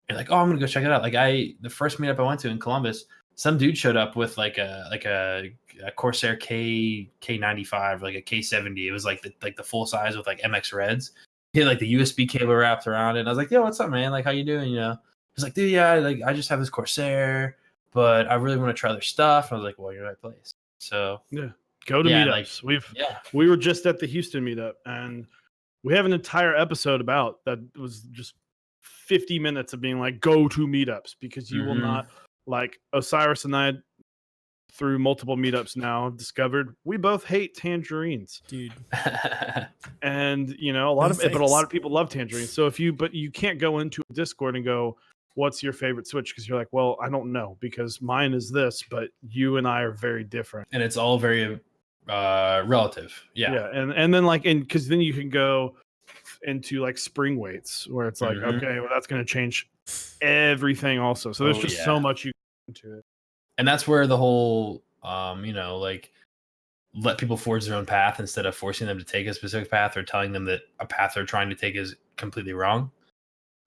you're like, oh, I'm gonna go check it out. The first meetup I went to in Columbus, some dude showed up with a Corsair K95, a K70. It was the full size with MX Reds. He had the USB cable wrapped around it. And I was like, yo, what's up, man? How you doing? He's like, dude, yeah, I just have this Corsair, but I really want to try their stuff. And I was like, well, you're in the right place. So go to meetups. We were just at the Houston meetup, and we have an entire episode about that. It was just 50 minutes of being go to meetups, because you will not Osiris and I, through multiple meetups now, have discovered we both hate tangerines, dude. And a lot of people love tangerines. So but you can't go into a Discord and go, what's your favorite switch? Because you're like, well, I don't know, because mine is this, but you and I are very different. And it's all very relative. Yeah. And then because then you can go into spring weights where it's okay, well, that's going to change everything also. So there's just so much you can into it. And that's where the whole, let people forge their own path instead of forcing them to take a specific path or telling them that a path they're trying to take is completely wrong.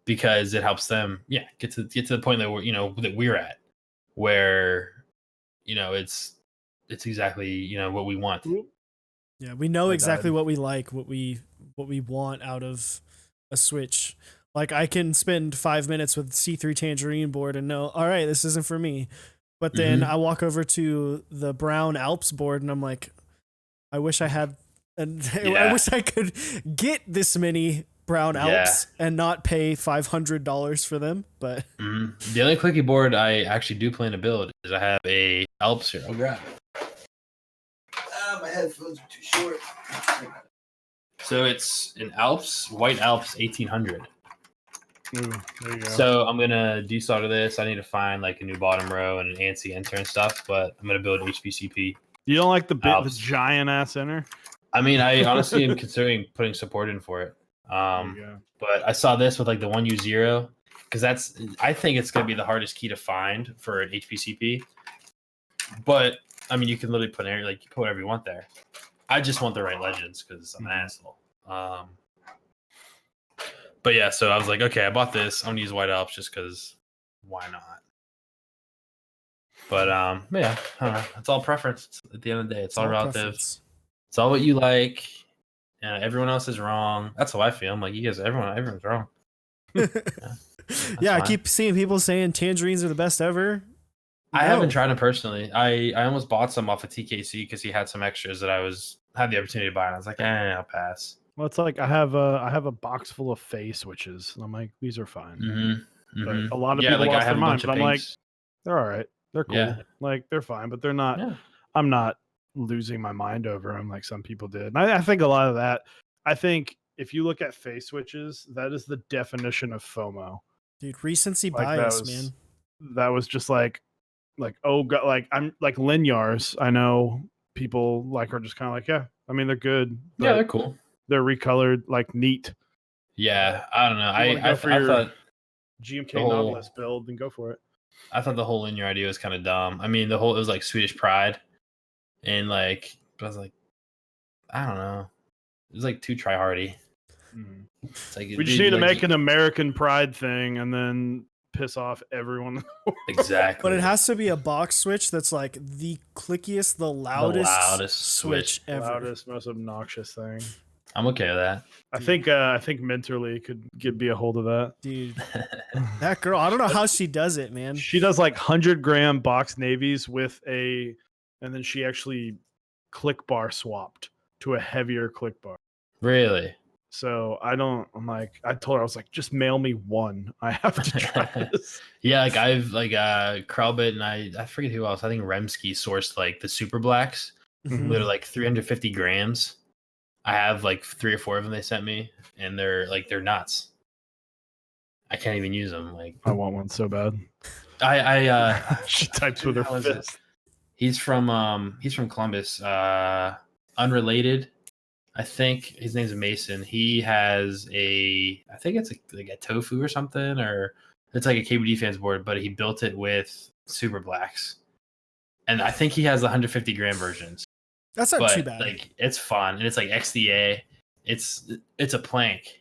Because it helps them, get to the point that we're at, where, it's exactly what we want. Yeah, we know exactly what we like, what we want out of a switch. I can spend 5 minutes with C3 Tangerine board and know, all right, this isn't for me. But then I walk over to the Brown Alps board and I'm like, I wish I had, I wish I could get this many brown Yeah. Alps and not pay $500 for them. But The only clicky board I actually do plan to build is I have a Alps here. I'll grab it. My headphones are too short. So it's an Alps, White Alps 1800. Ooh, there you go. So I'm gonna desolder this. I need to find like a new bottom row and an ANSI enter and stuff, but I'm gonna build HPCP. You don't like the Alps. giant ass inner? I mean, I honestly am considering putting support in for it. There you go. But I saw this with like the 1U0 because I think it's gonna be the hardest key to find for an HPCP. But I mean, you can literally put you put whatever you want there. I just want the right legends because I'm an asshole. But yeah, so I was like, okay, I bought this. I'm gonna use White Alps just because why not? But yeah, I don't know. It's all preference. At the end of the day, it's all relative. preference. It's all what you like. Everyone else is wrong. That's how I feel. I'm like, you guys, everyone's wrong. Yeah, I fine. keep seeing people saying tangerines are the best ever. I haven't tried them personally. I almost bought some off of TKC because he had some extras that had the opportunity to buy, and I was like, I'll pass. Well, it's like I have a box full of face switches, and I'm like, these are fine. But a lot of people lost their mind. But I'm like, they're all right. They're cool. Yeah. Like they're fine, but they're not. Yeah. I'm not losing my mind over them like some people did. And I think a lot of that. I think if you look at face switches, that is the definition of FOMO. Dude, recency Like, bias, man. That was just like oh god, like I'm like Linyars. I know people like are just kind of like, yeah. I mean, they're good. Yeah, they're cool. They're recolored, like neat. Yeah, I don't know. I thought GMK Nautilus build, then go for it. I thought the whole linear idea was kind of dumb. I mean, it was like Swedish pride, and like I was like, I don't know. It was like too tryhardy. It's like, We just need to make an American pride thing and then piss off everyone. Exactly. But it has to be a box switch that's like the clickiest, the loudest switch ever. Loudest, most obnoxious thing. I'm okay with that. I think Minterly could be a hold of that. Dude, that girl, I don't know how she does it, man. She does like 100-gram box navies and then she actually click bar swapped to a heavier click bar. Really? So I told her, I was like, just mail me one. I have to try this. Yeah, like I've Kralbit and I forget who else. I think Remsky sourced like the super blacks. Mhm. They're like 350 grams. I have like 3 or 4 of them they sent me, and they're nuts. I can't even use them. Like I want one so bad. She types with her fist. He's from Columbus. Unrelated. I think his name's Mason. He has I think it's like a tofu or something, or it's like a KBD fans board, but he built it with super blacks. And I think he has the 150 gram versions. That's not too bad. Like it's fun, and it's like XDA. It's a plank.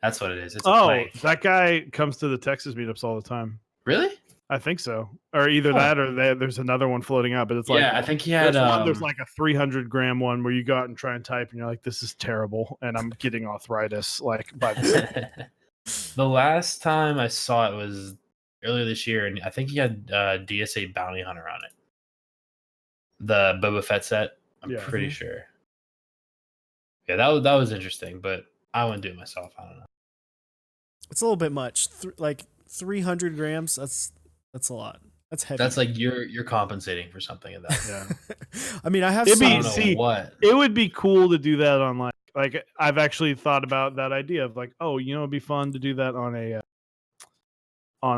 That's what it is. It's a plank. That guy comes to the Texas meetups all the time. Really? I think so. Or either that or there's another one floating out, but it's like, I think he had there's like a 300-gram one where you go out and try and type and you're like, this is terrible. And I'm getting arthritis. Like by the last time I saw it was earlier this year. And I think he had DSA Bounty Hunter on it. The Boba Fett set. I'm pretty sure. Yeah, that was interesting, but I wouldn't do it myself. I don't know. It's a little bit much. Like 300 grams. That's a lot. That's heavy. That's like you're compensating for something of that. Yeah. I mean, I have. It would be cool to do that on like I've actually thought about that idea of like, it'd be fun to do that on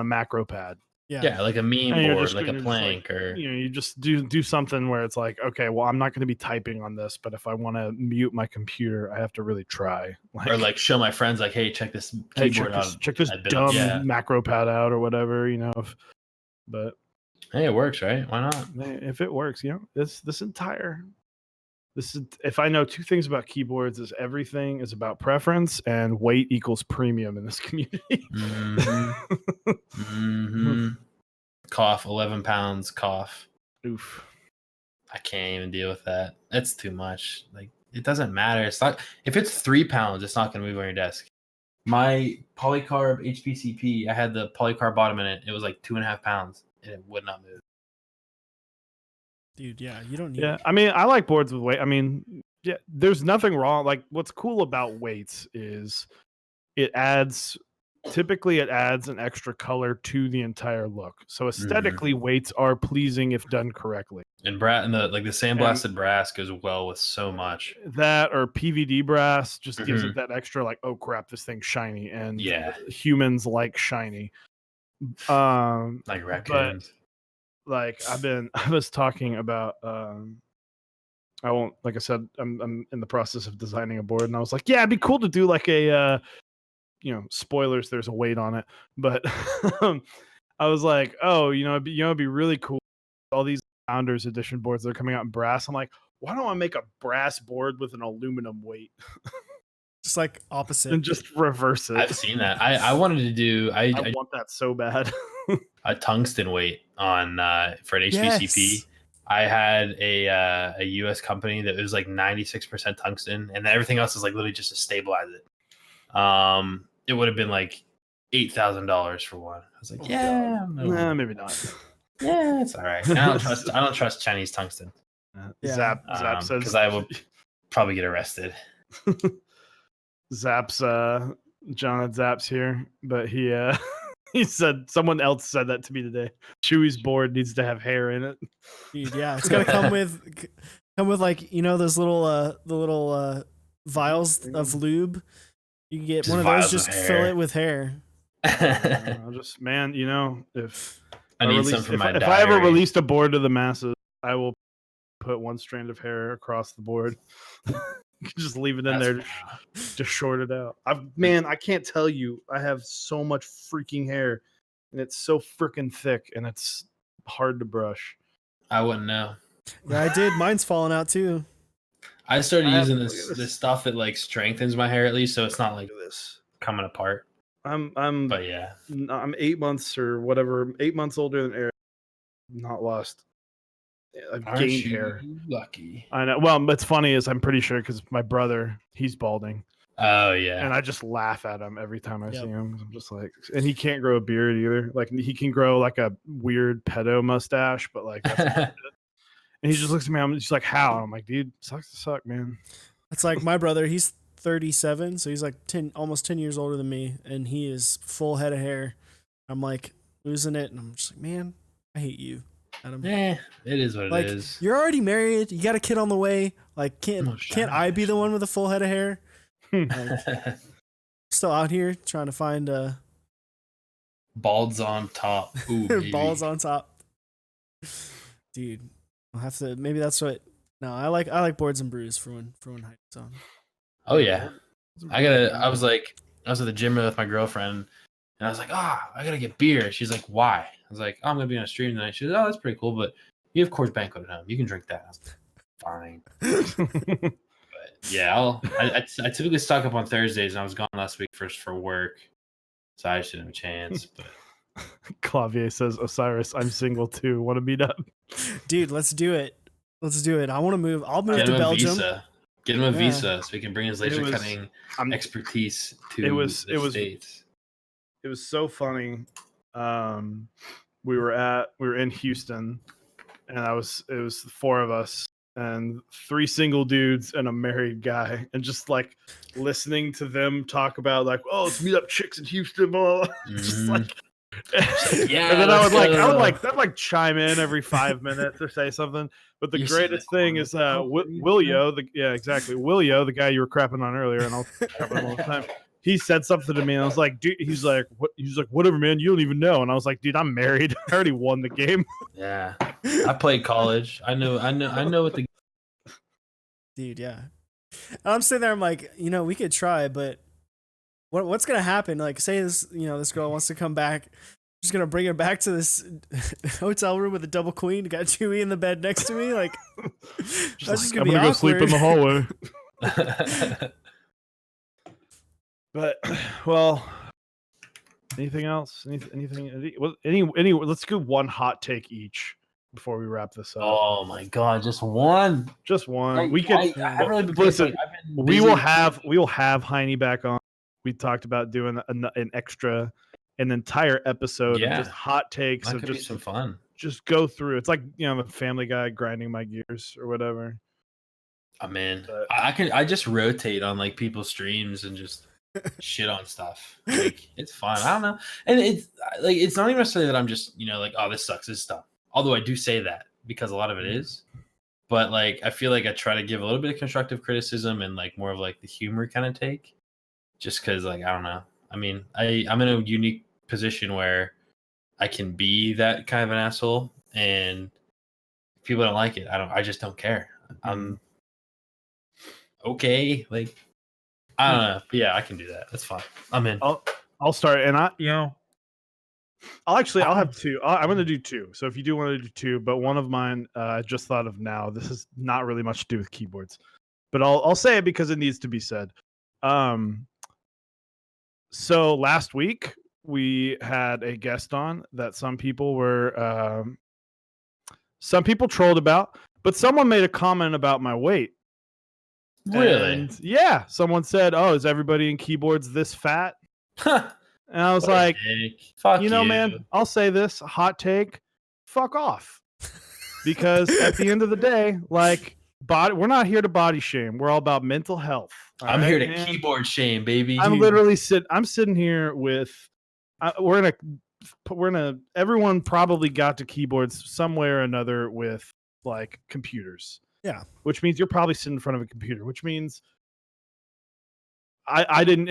a macro pad. Yeah, like a meme board, like a plank, or you just do something where it's like, okay, well, I'm not going to be typing on this, but if I want to mute my computer, I have to really try. Or like show my friends, like, hey, check this keyboard out. Check this dumb macro pad out, or whatever, But hey, it works, right? Why not? If it works, if I know 2 things about keyboards, is everything is about preference and weight equals premium in this community. Cough, 11 pounds, cough. Oof. I can't even deal with that. That's too much. Like, it doesn't matter. It's not, if it's 3 pounds, it's not going to move on your desk. My polycarb HPCP, I had the polycarb bottom in it. It was like 2.5 pounds, and it would not move. Dude, yeah, you don't need. Yeah, I mean, I like boards with weight. I mean, Yeah, there's nothing wrong. Like, what's cool about weights is typically it adds an extra color to the entire look. So aesthetically, weights are pleasing if done correctly. And the sandblasted brass goes well with so much. That or PVD brass just gives it that extra, like, oh crap, this thing's shiny, and humans like shiny. Like raccoons. But like I was talking about I won't, like I said, I'm in the process of designing a board, and I was like, yeah, it'd be cool to do like a spoilers, there's a weight on it, but I was like, oh, it'd be really cool. All these Founders Edition boards that are coming out in brass. I'm like, why don't I make a brass board with an aluminum weight? Just like opposite. And just reverse it. I've seen that. I wanted to do. I want that so bad. A tungsten weight on for an HVCP. Yes. I had a US company that was like 96% tungsten, and everything else is like literally just to stabilize it. It would have been like $8,000 for one. I was like, maybe not. Yeah, it's all right. I don't trust Chinese tungsten. Zap says, because I will probably get arrested. Zap's John at Zap's here, but he said, someone else said that to me today. Chewy's board needs to have hair in it. Dude, yeah, it's gotta come with like those little vials of lube. You can get just one of those, just fill it with hair. If I need some for my diary. If I ever released a board to the masses, I will put one strand of hair across the board. Just leave it in there to short it out. I can't tell you. I have so much freaking hair, and it's so freaking thick, and it's hard to brush. I wouldn't know. Yeah, I did. Mine's falling out too. I started using this stuff that like strengthens my hair at least, so it's not like this coming apart. But yeah, I'm 8 months or whatever, 8 months older than Eric. Not lost. I've gained hair. Lucky. I know. Well, what's funny is I'm pretty sure because my brother, he's balding. Oh yeah. And I just laugh at him every time I see him. I'm just like, and he can't grow a beard either. Like he can grow like a weird pedo mustache, but like that's about it. And he just looks at me. I'm just like, how? And I'm like, dude, sucks to suck, man. It's like my brother. He's 37, so he's like almost 10 years older than me, and he is full head of hair. I'm like losing it, and I'm just like, man, I hate you. It is what it is. You're already married. You got a kid on the way. Like, can't I be the one with a full head of hair? Like, still out here trying to find balds on top. Ooh, balls on top. Dude, I'll have to. Maybe that's what. No, I like boards and brews for when heights on. Oh yeah, I was at the gym with my girlfriend, and I was like, I gotta get beer. She's like, why? I was like, I'm gonna be on a stream tonight. She was, that's pretty cool, but you have Coors Banquet at home. You can drink that. I was like, fine. But yeah, I typically stock up on Thursdays, and I was gone last week for work, so I just didn't have a chance. But Clavier says, Osiris, I'm single too. Want to meet up? Dude, let's do it. I want to move. I'll move to Belgium. Get him a visa so he can bring his laser cutting expertise to the States. It was so funny. We were in Houston, and it was the four of us and three single dudes and a married guy, and just like listening to them talk about like, oh, let's meet up chicks in Houston, blah, blah. Just like. Yeah, and then I would chime in every 5 minutes or say something. But the greatest thing is Willio, Willio, the guy you were crapping on earlier, and I'll crap on him all the time. He said something to me, and I was like, dude, he's like, what? He's like, whatever, man, you don't even know. And I was like, dude, I'm married. I already won the game. Yeah, I played college. I know what the dude. Yeah, I'm sitting there. I'm like, we could try, but. What's gonna happen? Like, say this girl wants to come back. I'm just gonna bring her back to this hotel room with a double queen. Got Chewy in the bed next to me. Like, that's just gonna be awkward. Go sleep in the hallway. But well, anything else? Anything? Let's do one hot take each before we wrap this up. Oh my god, just one. We can. Listen, we will have Heine back on. We talked about doing an entire episode of just hot takes. That could be some fun. Just go through. It's like the Family Guy grinding my gears or whatever. Oh man, But- I just rotate on like people's streams and just shit on stuff. Like it's fun. I don't know, and it's not even necessarily that I'm just like, oh, this sucks, this stuff. Although I do say that because a lot of it is, but like I feel like I try to give a little bit of constructive criticism and like more of like the humor kind of take, just because like I don't know. I mean, I'm in a unique position where I can be that kind of an asshole, and if people don't like it, I just don't care. I'm okay. Like I don't know. But yeah, I can do that. That's fine. I'm in. I'll start, and I'll have two. I'm going to do two. So if you do want to do two, but one of mine, I just thought of now. This is not really much to do with keyboards, but I'll say it because it needs to be said. So last week we had a guest on that some people trolled about, but someone made a comment about my weight. Really? And yeah, someone said, "Oh, is everybody in keyboards this fat?" And I was like, fuck you know, man, I'll say this, hot take, fuck off. Because at the end of the day, like, we're not here to body shame. We're all about mental health. I'm here to keyboard shame, baby. I'm sitting here with, everyone probably got to keyboards somewhere or another with like computers. Yeah. Which means you're probably sitting in front of a computer, which means I didn't,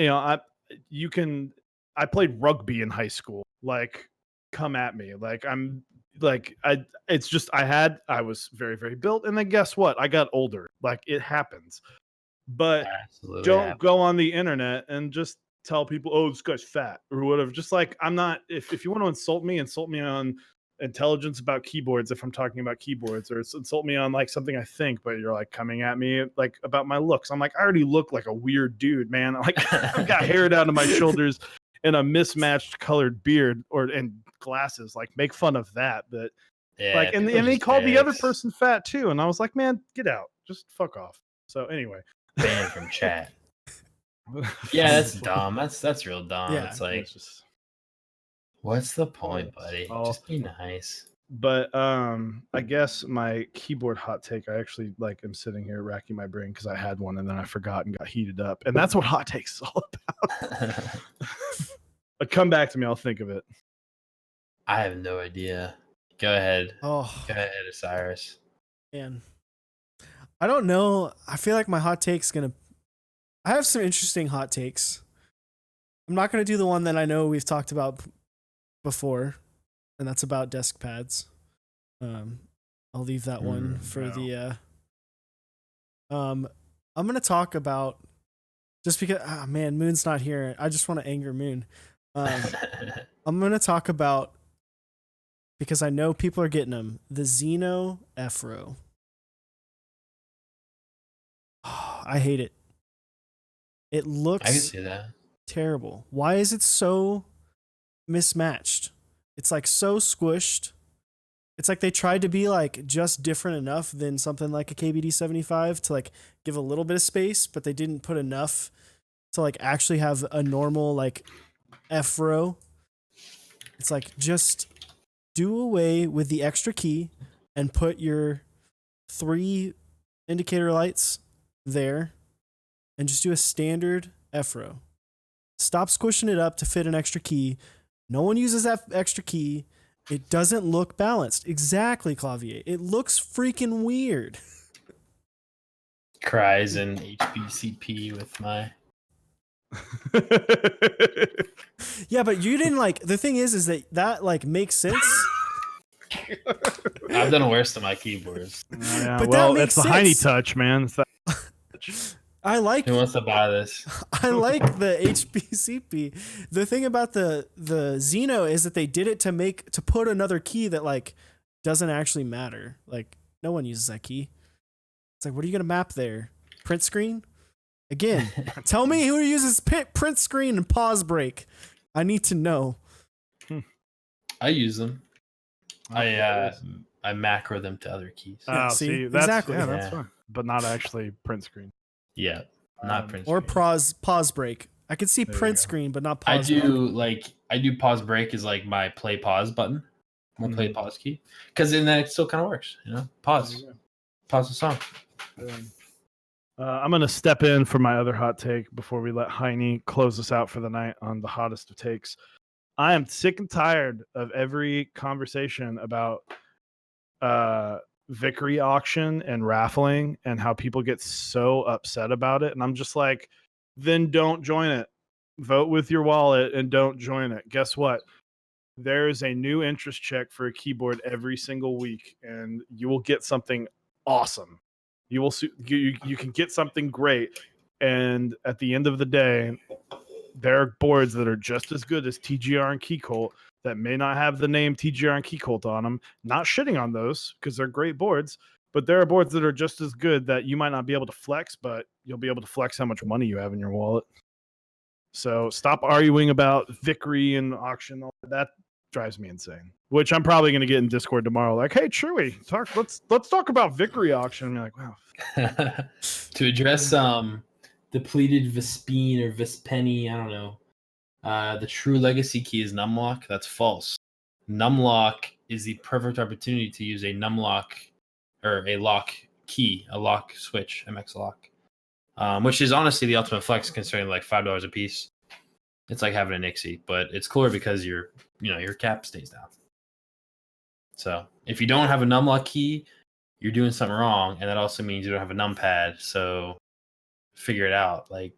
I played rugby in high school. Like, come at me. Like, I was very, very built. And then guess what? I got older. Like, it happens. But Absolutely don't go on the internet and just tell people, oh, this guy's fat or whatever. Just like, I'm not, if you want to insult me on intelligence about keyboards, if I'm talking about keyboards, or insult me on like something I think, but you're like coming at me like about my looks. I'm like, I already look like a weird dude, man. Like, I've got hair down to my shoulders and a mismatched colored beard and glasses. Like, make fun of that. But yeah, like, and he called the other person fat too. And I was like, man, get out, just fuck off. So anyway, banned from chat. Yeah, that's dumb. That's real dumb. Yeah, it's like, what's the point, buddy? Just be nice. But I guess my keyboard hot take, I actually like am sitting here racking my brain because I had one and then I forgot and got heated up. And that's what hot takes is all about. But come back to me, I'll think of it. I have no idea. Go ahead. Oh, go ahead, Osiris. Man, I don't know. I feel like my hot take's gonna. I have some interesting hot takes. I'm not gonna do the one that I know we've talked about before, and that's about desk pads. I'll leave that one for the. I'm gonna talk about just because. Man, Moon's not here. I just want to anger Moon. I'm gonna talk about, because I know people are getting them, the Xeno F-Row. I hate it. It looks I can see that. terrible. Why is it so mismatched? It's like so squished. It's like they tried to be like just different enough than something like a KBD 75 to like give a little bit of space, but they didn't put enough to like actually have a normal like F-Row. It's like, just do away with the extra key and put your 3 indicator lights there and just do a standard F-Row. Stop squishing it up to fit an extra key. No one uses that extra key. It doesn't look balanced. Exactly, Clavier. It looks freaking weird. Cries and HBCP with my. Yeah, but you didn't like. The thing is that like makes sense. I've done worse to my keyboards. Yeah, But well, that it's makes the Hiney sense. touch, man. It's that I like. Who wants to buy this? I like the HBCP. The thing about the Xeno is that they did it to put another key that like doesn't actually matter. Like, no one uses that key. It's like, what are you gonna map there? Print screen? Again, tell me who uses print screen and pause break. I need to know. I use them. I macro them to other keys. Yeah, see, exactly. Yeah, that's fine. But not actually print screen. Yeah, not print or screen. pause break. I could see print screen, but not pause. I do pause break is like my play pause button, my play pause key, because then that still kind of works. Pause the song. I'm going to step in for my other hot take before we let Heine close us out for the night on the hottest of takes. I am sick and tired of every conversation about Vickery auction and raffling and how people get so upset about it. And I'm just like, then don't join it. Vote with your wallet and don't join it. Guess what? There is a new interest check for a keyboard every single week, and you will get something awesome. You can get something great, and at the end of the day, there are boards that are just as good as TGR and Keycolt that may not have the name TGR and Keycolt on them. Not shitting on those because they're great boards, but there are boards that are just as good that you might not be able to flex, but you'll be able to flex how much money you have in your wallet. So stop arguing about Vickery and auction. All that drives me insane. Which I'm probably going to get in Discord tomorrow. Like, hey, Chewy, let's talk about Vickery auction. And you're like, wow. To address depleted Vespine or Vespenny, I don't know. The true legacy key is numlock. That's false. Numlock is the perfect opportunity to use a numlock or a lock key, a lock switch, MX lock, which is honestly the ultimate flex considering like $5 a piece. It's like having a Nixie, but it's cooler because your cap stays down. So if you don't have a numlock key, you're doing something wrong, and that also means you don't have a numpad. So figure it out. Like,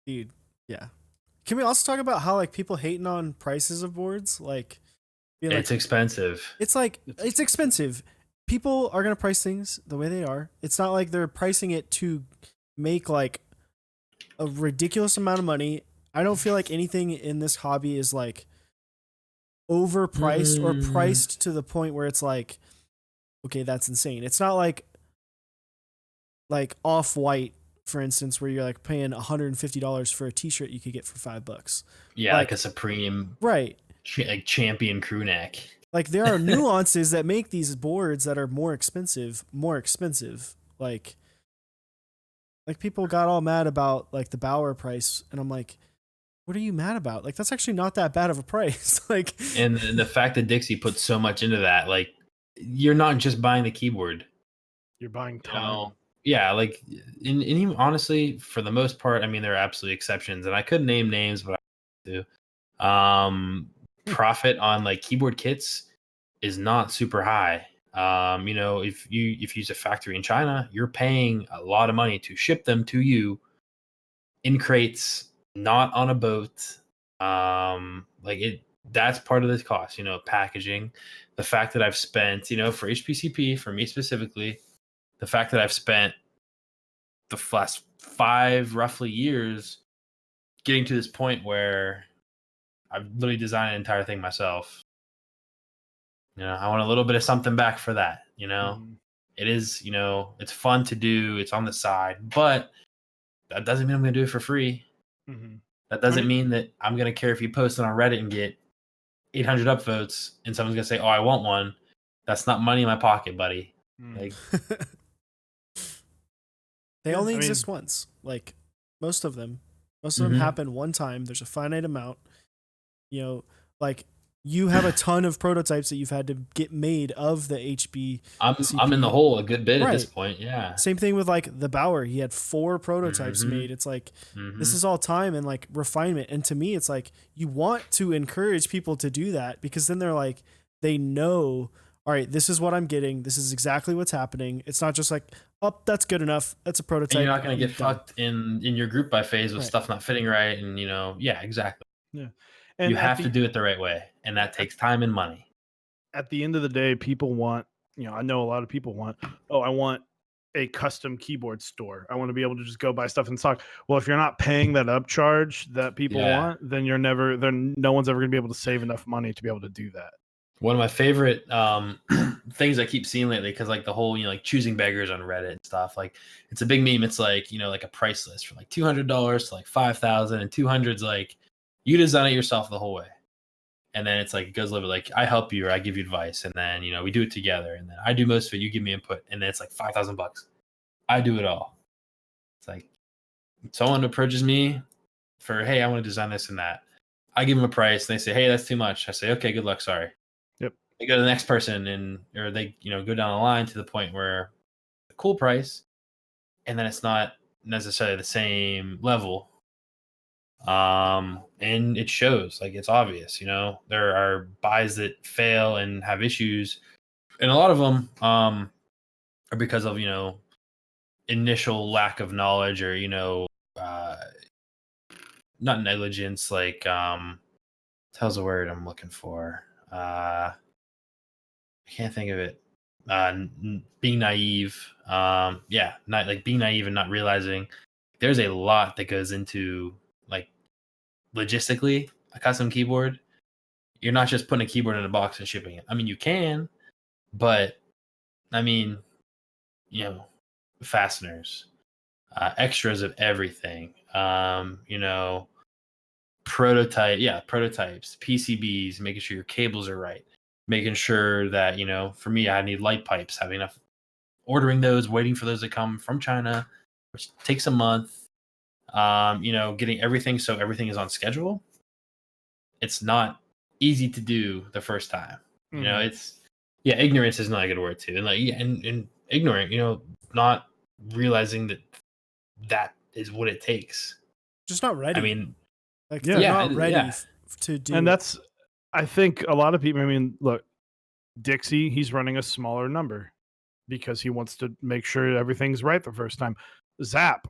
dude, yeah. Can we also talk about how like people hating on prices of boards? Like, being it's expensive. It's like it's expensive. People are gonna price things the way they are. It's not like they're pricing it to make like a ridiculous amount of money. I don't feel like anything in this hobby is like overpriced or priced to the point where it's like, okay, that's insane. It's not like Off-White, for instance, where you're like paying $150 for a t-shirt you could get for $5. Yeah, like a Supreme, right? Like champion crew neck. Like there are nuances that make these boards that are more expensive. Like people got all mad about like the Bauer price, and I'm like, what are you mad about? Like that's actually not that bad of a price. Like, and the fact that Dixie put so much into that, like you're not just buying the keyboard, you're buying time. You know? Yeah, like and even honestly, for the most part, I mean there are absolutely exceptions, and I could name names, but I do. Profit on like keyboard kits is not super high. If you use a factory in China, you're paying a lot of money to ship them to you in crates, not on a boat. That's part of the cost, packaging. The fact that I've spent, for HPCP, for me specifically, the fact that I've spent the last 5 roughly years getting to this point where I've literally designed an entire thing myself. I want a little bit of something back for that. It is, it's fun to do. It's on the side, but that doesn't mean I'm going to do it for free. Mm-hmm. That doesn't mean that I'm going to care if you post it on Reddit and get 800 upvotes and someone's going to say, oh, I want one. That's not money in my pocket, buddy. Like, they only exist once. Like most of them happen one time. There's a finite amount. Like you have a ton of prototypes that you've had to get made of the HB. I'm in the hole a good bit at this point. Yeah. Same thing with like the Bauer. He had 4 prototypes made. It's like this is all time and like refinement. And to me, it's like you want to encourage people to do that because then they're like they know, all right, this is what I'm getting. This is exactly what's happening. It's not just like, oh, that's good enough. That's a prototype. And you're not going to get fucked in your group buy phase with stuff not fitting right. And yeah, exactly. Yeah. And you have to do it the right way, and that takes time and money. At the end of the day, people want, I know a lot of people want, I want a custom keyboard store. I want to be able to just go buy stuff in stock. Well, if you're not paying that upcharge that people want, then no one's ever going to be able to save enough money to be able to do that. One of my favorite things I keep seeing lately, because like the whole, like choosing beggars on Reddit and stuff, like it's a big meme. It's like, like a price list from like $200 to like $5,000, and 200's like, you design it yourself the whole way. And then it's like, it goes a little bit like, I help you or I give you advice. And then, we do it together. And then I do most of it. You give me input. And then it's like $5,000. I do it all. It's like someone approaches me for, hey, I want to design this and that. I give them a price. And they say, hey, that's too much. I say, okay, good luck. Sorry. Yep. they go to the next person or they, go down the line to the point where the cool price, and then it's not necessarily the same level. And it shows, like, it's obvious, there are buys that fail and have issues, and a lot of them are because of initial lack of knowledge, or uh not negligence, like tells the word I'm looking for. I can't think of it. Being naive. Yeah, not like being naive and not realizing there's a lot that goes into, like, logistically a custom keyboard. You're not just putting a keyboard in a box and shipping it. I mean, you can, but I mean, fasteners, extras of everything. Prototypes, PCBs, making sure your cables are right, making sure that, for me, I need light pipes, having enough, ordering those, waiting for those to come from China, which takes a month. Getting everything so everything is on schedule. It's not easy to do the first time. It's ignorance is not a good word too, and and ignorant, not realizing that is what it takes. Just not ready. I mean, like, they're not ready to do. And that's, I think a lot of people, I mean, look, Dixie, he's running a smaller number because he wants to make sure everything's right the first time. Zap,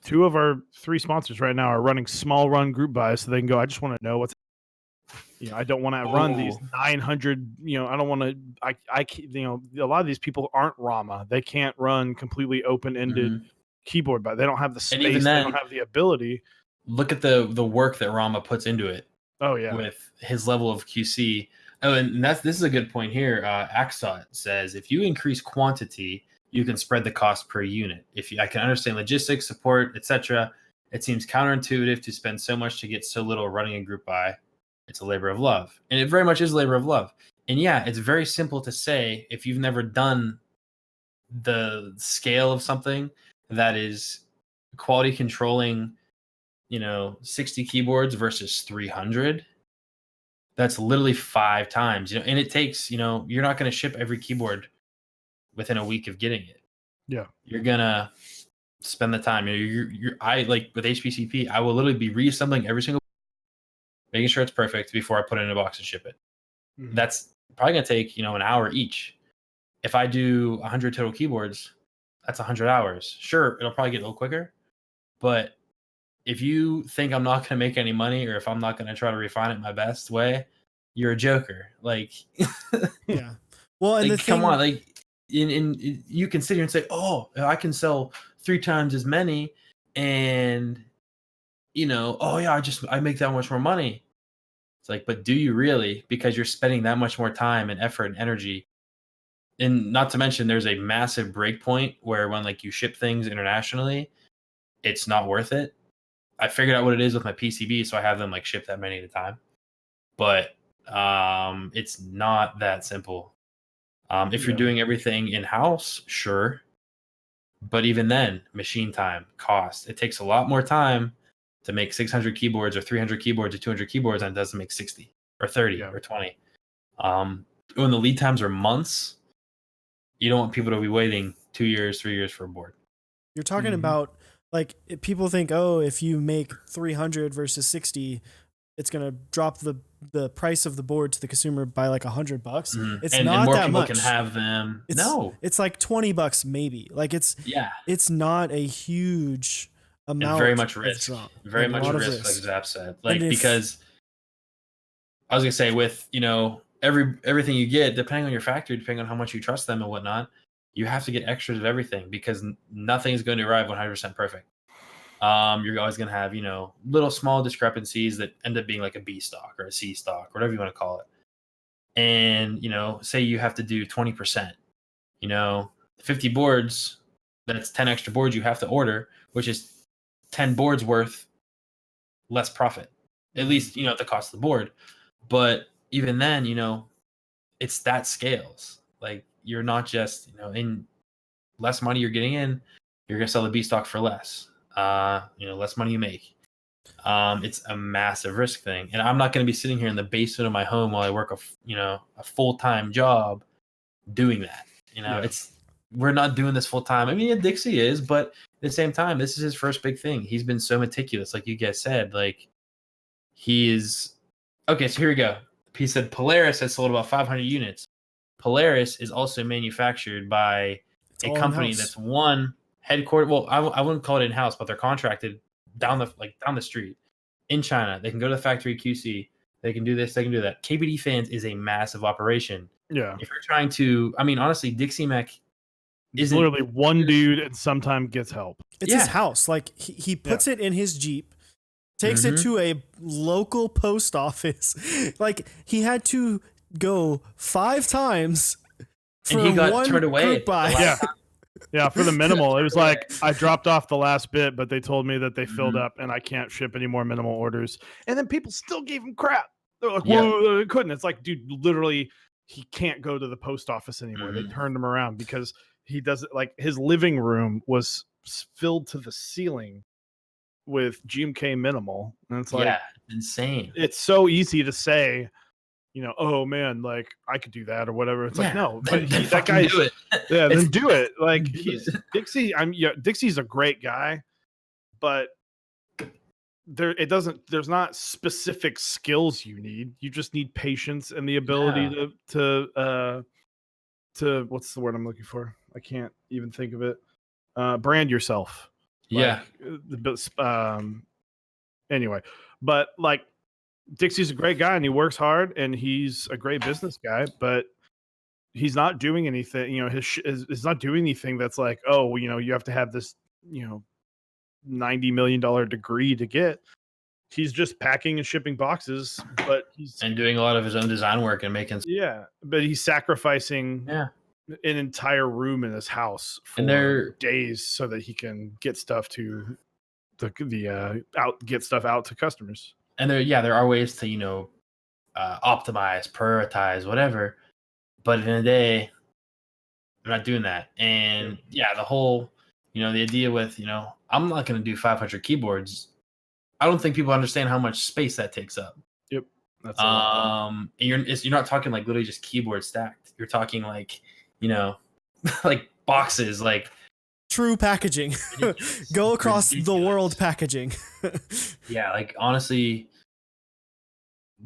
two of our 3 sponsors right now are running small run group buys, so they can go, I just want to know what's, I don't want to run these 900, I don't want to, a lot of these people aren't Rama. They can't run completely open-ended keyboard, but they don't have the space, and even then, they don't have the ability. Look at the work that Rama puts into it. Oh yeah, with his level of QC. Oh, and this is a good point here. Axot says if you increase quantity, you can spread the cost per unit. I can understand logistics, support, etc. It seems counterintuitive to spend so much to get so little running a group buy. It's a labor of love, and it very much is a labor of love. And yeah, it's very simple to say if you've never done the scale of something that is quality controlling, 60 keyboards versus 300. That's literally 5 times, and it takes, you're not going to ship every keyboard within a week of getting it. Yeah. You're going to spend the time. I like with HPCP, I will literally be reassembling every single, making sure it's perfect before I put it in a box and ship it. Mm-hmm. That's probably going to take, an hour each. If I do 100 total keyboards, that's 100 hours. Sure, it'll probably get a little quicker, but if you think I'm not going to make any money, or if I'm not going to try to refine it my best way, you're a joker. Like, yeah. Well, and come on, like, you can sit here and say, "Oh, I can sell 3 times as many," and oh yeah, I make that much more money. It's like, but do you really? Because you're spending that much more time and effort and energy. And not to mention, there's a massive break point where when, like, you ship things internationally, it's not worth it. I figured out what it is with my PCB, so I have them, like, ship that many at a time. But it's not that simple. If you're doing everything in-house, sure. But even then, machine time, cost. It takes a lot more time to make 600 keyboards or 300 keyboards or 200 keyboards than it does to make 60 or 30 or 20. When the lead times are months, you don't want people to be waiting 2 years, 3 years for a board. You're talking about, like, people think, oh, if you make 300 versus 60, it's going to drop the price of the board to the consumer by like $100. It's and not more that people much. Can have them. It's like $20 maybe. Like, it's not a huge amount. And very much risk. Very like, much risk, like Zap said. Like, because I was gonna say, with everything you get, depending on your factory, depending on how much you trust them and whatnot, you have to get extras of everything, because nothing is going to arrive 100% perfect. You're always going to have, little small discrepancies that end up being like a B stock or a C stock, whatever you want to call it. And, say you have to do 20%, 50 boards, that's 10 extra boards you have to order, which is 10 boards worth less profit, at least, at the cost of the board. But even then, it's that scales. Like, you're not just, in less money you're getting in, you're going to sell the B stock for less. Less money you make. It's a massive risk thing, and I'm not going to be sitting here in the basement of my home while I work a full-time job doing that. We're not doing this full time. I mean, yeah, Dixie is, but at the same time, this is his first big thing. He's been so meticulous, like you guys said. Like he is. Okay, so here we go. He said Polaris has sold about 500 units. Polaris is also manufactured by a company in-house. that's headquartered. Well, I wouldn't call it in house, but they're contracted down the street in China. They can go to the factory QC. They can do this. They can do that. KBD Fans is a massive operation. Yeah. If you're trying to, I mean, honestly, Dixie Mech isn't literally one dude and sometimes gets help. It's his house. Like he puts it in his Jeep, takes it Mhm. to a local post office. Like he had to go 5 times for And he got one turned away group buy. the last Yeah. Yeah, for the minimal. It was like I dropped off the last bit, but they told me that they filled up and I can't ship any more minimal orders. And then people still gave him crap. They're like, Yeah. "Whoa, they couldn't." It's like, dude, literally, he can't go to the post office anymore. They Mhm. turned him around because he doesn't like his living room was filled to the ceiling with GMK minimal, and it's like, Yeah, insane. it's so easy to say, oh man, like I could do that or whatever. It's like, no, but then that fucking guy's do it. yeah, then It's- do it. Like do he's it. Dixie. Dixie's a great guy, but there's not specific skills you need. You just need patience and the ability to what's the word I'm looking for? I can't even think of it. Brand yourself. Yeah. Anyway, but like Dixie's a great guy and he works hard and he's a great business guy, but he's not doing anything. He's not doing anything that's like, oh, you have to have this, $90 million degree to get. He's just packing and shipping boxes, but he's and doing a lot of his own design work and making but he's sacrificing yeah. an entire room in his house for days so that he can get stuff to get stuff out to customers. And there are ways to optimize, prioritize, whatever. But in a day, they're not doing that. And the whole the idea with I'm not going to do 500 keyboards. I don't think people understand how much space that takes up. Yep, that's a lot. And you're not talking like literally just keyboard stacked. You're talking like like boxes, like true packaging. Go across the world packaging. Yeah, like honestly,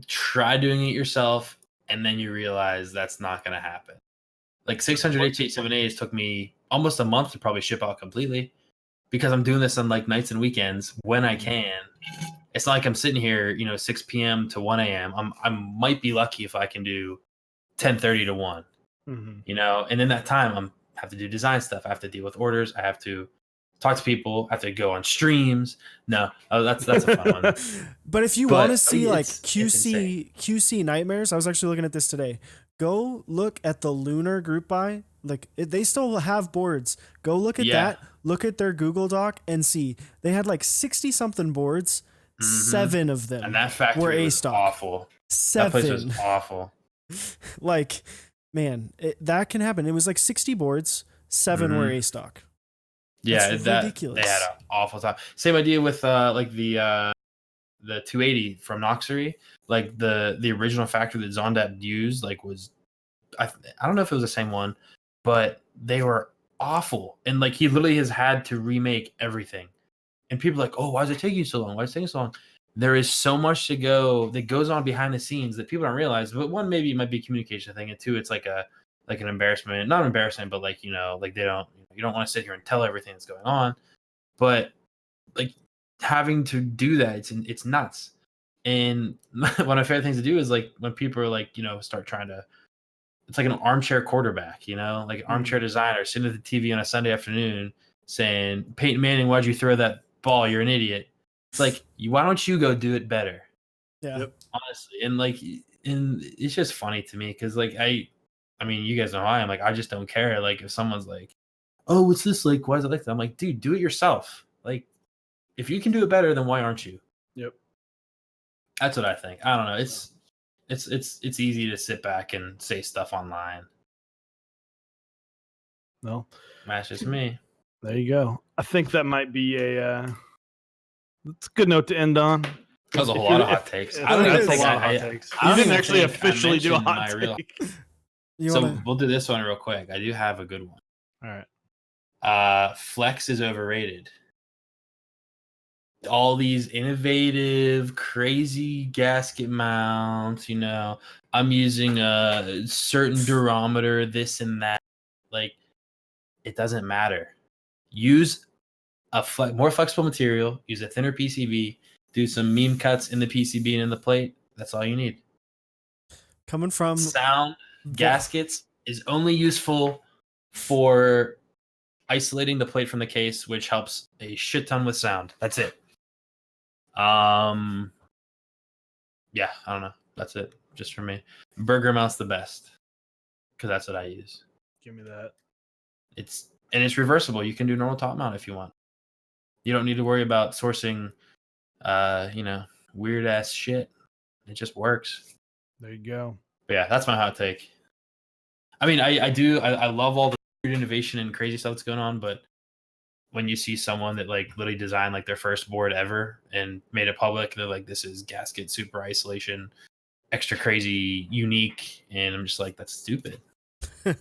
try doing it yourself, and then you realize that's not going to happen. Like 600 H87As took me almost a month to probably ship out completely because I'm doing this on like nights and weekends when I can. It's not like I'm sitting here, 6 p.m. to 1 a.m. I might be lucky if I can do 10:30 to 1. And in that time, I have to do design stuff. I have to deal with orders. I have to talk to people. I have to go on streams. No, that's a fun one. But if you want to see like QC nightmares, I was actually looking at this today. Go look at the Lunar group buy. Like they still have boards. Go look at that. Look at their Google Doc and see they had like 60 something boards. 7 of them and that factory were was A-stock. Awful. 7. That place was awful. Like, man, that can happen. It was like 60 boards. 7 were A-stock. Yeah, that's ridiculous. They had an awful time. Same idea with like the 280 from Noxery. Like the original factory that Zondat used, like was I don't know if it was the same one, but they were awful. And like he literally has had to remake everything. And people are like, oh, why is it taking so long? Why is it taking so long? There is so much to go that goes on behind the scenes that people don't realize. But one, maybe it might be a communication thing, and two, it's like an embarrassment. Not embarrassment, but like like you don't want to sit here and tell everything that's going on. But like having to do that, it's nuts. And one of my favorite things to do is like when people are like, start trying to. It's like an armchair quarterback, like an armchair designer sitting at the TV on a Sunday afternoon saying, Peyton Manning, why'd you throw that ball? You're an idiot. It's like, why don't you go do it better? Yeah. Honestly. And it's just funny to me because like I mean, you guys know how I am. Like, I just don't care. Like, if someone's like, oh, what's this like? Why is it like that? I'm like, dude, do it yourself. Like, if you can do it better, then why aren't you? Yep. That's what I think. I don't know. It's easy to sit back and say stuff online. Well, that's just me. There you go. I think that might be It's a good note to end on. That was a If whole you're- lot of hot if- takes. if- I don't even that's a think lot of I hot takes. I You don't didn't even actually think I officially do a mentioned hot my real- take. You So wanna? we'll do this one real quick. I do have a good one. All right. Flex is overrated. All these innovative, crazy gasket mounts, you know, I'm using a certain durometer, this and that. Like, it doesn't matter. Use a more flexible material, use a thinner PCB, do some meme cuts in the PCB and in the plate. That's all you need. Coming from Sound gaskets is only useful for isolating the plate from the case, which helps a shit ton with sound. That's it. Yeah, I don't know. That's it. Just for me. Burger mount's the best because that's what I use. Give me that. It's reversible. You can do normal top mount if you want. You don't need to worry about sourcing, weird ass shit. It just works. There you go. But yeah, that's my hot take. I mean, I love all the weird innovation and crazy stuff that's going on, but when you see someone that like literally designed like their first board ever and made it public, they're like, this is gasket super isolation, extra crazy, unique, and I'm just like, that's stupid. I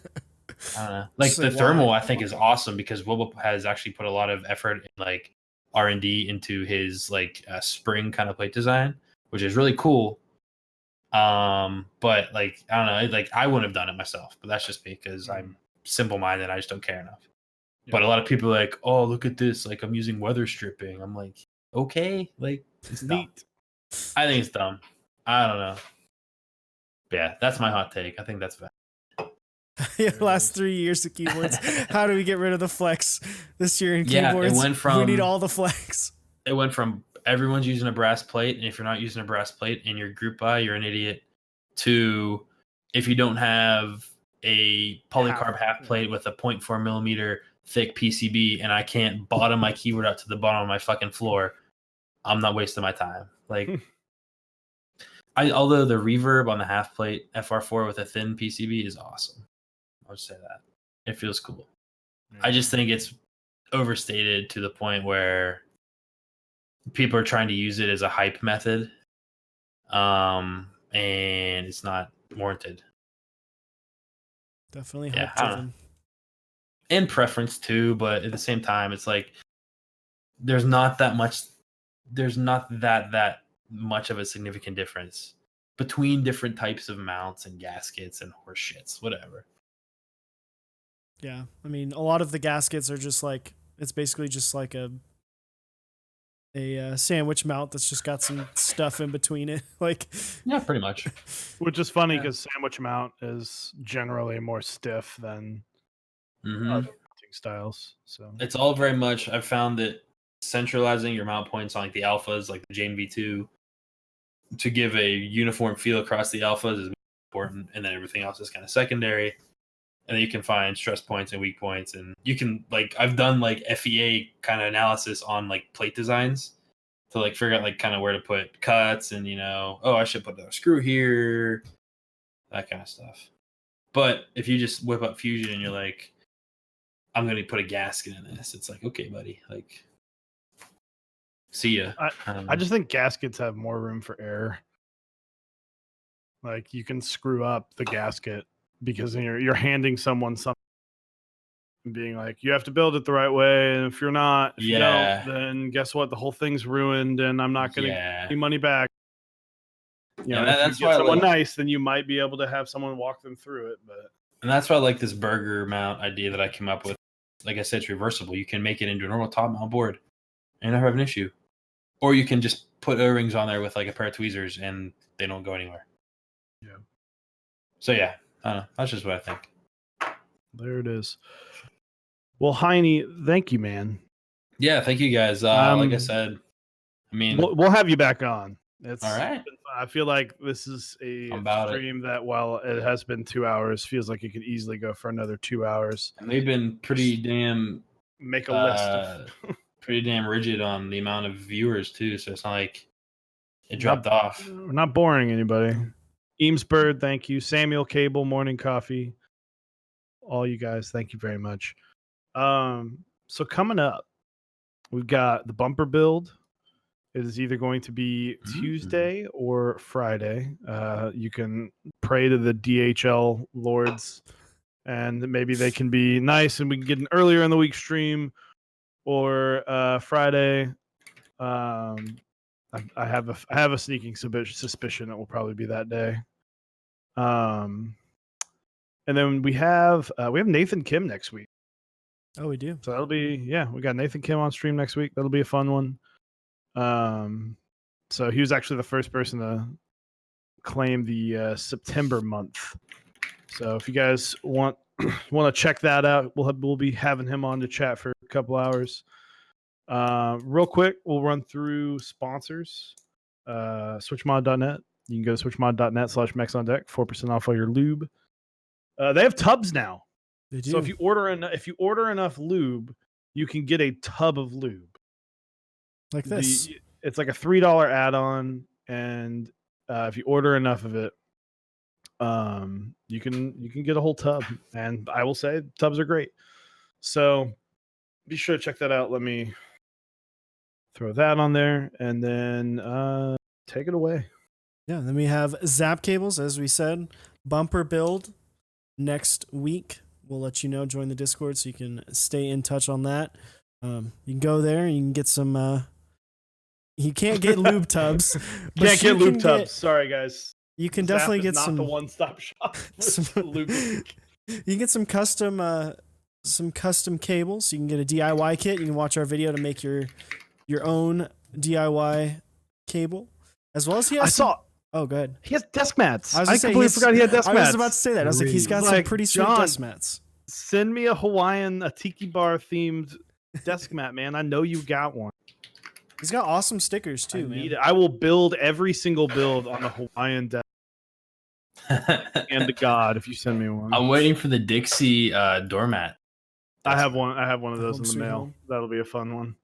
don't know. Like the thermal, I think is awesome because Wilbur has actually put a lot of effort in like R&D into his like spring kind of plate design, which is really cool. But like I don't know, like I wouldn't have done it myself, but that's just because I'm simple-minded. I just don't care enough. Yeah. But a lot of people are like, oh, look at this, like I'm using weather stripping. I'm like, okay, like it's neat. I think it's dumb. I don't know. But yeah, that's my hot take. I think that's bad. Last 3 years of keyboards. How do we get rid of the flex this year in Yeah, keyboards? it went from, we need all the flex. It went from everyone's using a brass plate, and if you're not using a brass plate in your group buy, you're an idiot, to if you don't have a polycarb half plate with a 0.4 millimeter thick PCB and I can't bottom my keyboard out to the bottom of my fucking floor, I'm not wasting my time. Like, although the reverb on the half plate FR4 with a thin PCB is awesome. I'll just say that. It feels cool. Yeah. I just think it's overstated to the point where people are trying to use it as a hype method. And it's not warranted. Definitely hype driven. And preference too, but at the same time, it's like there's not that much of a significant difference between different types of mounts and gaskets and horse shits, whatever. Yeah, I mean, a lot of the gaskets are just like, it's basically just like a sandwich mount that's just got some stuff in between it. Like, yeah, pretty much. Which is funny because sandwich mount is generally more stiff than other mounting styles. So it's all very much. I've found that centralizing your mount points on like the alphas, like the Jane V2, to give a uniform feel across the alphas is important, and then everything else is kind of secondary. And then you can find stress points and weak points, and you can like I've done like FEA kind of analysis on like plate designs to like figure out like kind of where to put cuts and I should put a screw here, that kind of stuff. But if you just whip up Fusion and you're like, I'm gonna put a gasket in this, it's like, okay, buddy, like, see ya. I just think gaskets have more room for error. Like you can screw up the gasket because you're handing someone something and being like, you have to build it the right way, and if you don't, then guess what? The whole thing's ruined, and I'm not going to get any money back. If you get someone nice, then you might be able to have someone walk them through it. And that's why I like this burger mount idea that I came up with. Like I said, it's reversible. You can make it into a normal top mount board and never have an issue. Or you can just put O-rings on there with like a pair of tweezers and they don't go anywhere. Yeah. So yeah, I don't know. That's just what I think. There it is. Well, Heine, thank you, man. Yeah, thank you guys. Like I said, I mean, we'll have you back on. It's all right. I feel like this is a stream that, while it has been 2 hours, feels like it could easily go for another 2 hours. And they've been pretty damn make a list. Pretty damn rigid on the amount of viewers too. So it's not like it dropped off. We're not boring anybody. Eamsbird, thank you. Samuel Cable, Morning Coffee. All you guys, thank you very much. So coming up, we've got the bumper build. It is either going to be Tuesday or Friday. You can pray to the DHL lords, and maybe they can be nice, and we can get an earlier in the week stream, or Friday. I have a sneaking suspicion it will probably be that day. And then we have Nathan Kim next week. Oh, we do. So that'll be we got Nathan Kim on stream next week. That'll be a fun one. So he was actually the first person to claim the September month. So if you guys want to check that out, we'll be having him on to chat for a couple hours. Real quick, we'll run through sponsors. Switchmod.net. You can go to switchmod.net/Mechs on deck, 4% off all your lube. They have tubs now. They do. So if you order enough lube, you can get a tub of lube. Like this. It's like a $3 add-on, and if you order enough of it, you can get a whole tub. And I will say, tubs are great. So be sure to check that out. Let me throw that on there, and then take it away. Yeah, then we have Zap cables, as we said. Bumper build next week. We'll let you know. Join the Discord so you can stay in touch on that. You can go there and you can get some. You can't get lube tubs. Can't get lube tubs. Sorry, guys. You can Zap definitely is get not some. the one-stop shop for some lube. You can get some custom cables. You can get a DIY kit. You can watch our video to make your own DIY cable, as well as he has. Oh, good. He has desk mats. I completely forgot he had desk mats. I was about to say that. I was like, he's got some pretty sweet desk mats. Send me a tiki bar themed desk mat, man. I know you got one. He's got awesome stickers too, man. I will build every single build on the Hawaiian desk. And to God, if you send me one. I'm waiting for the Dixie doormat. I have one of those in the mail. That'll be a fun one.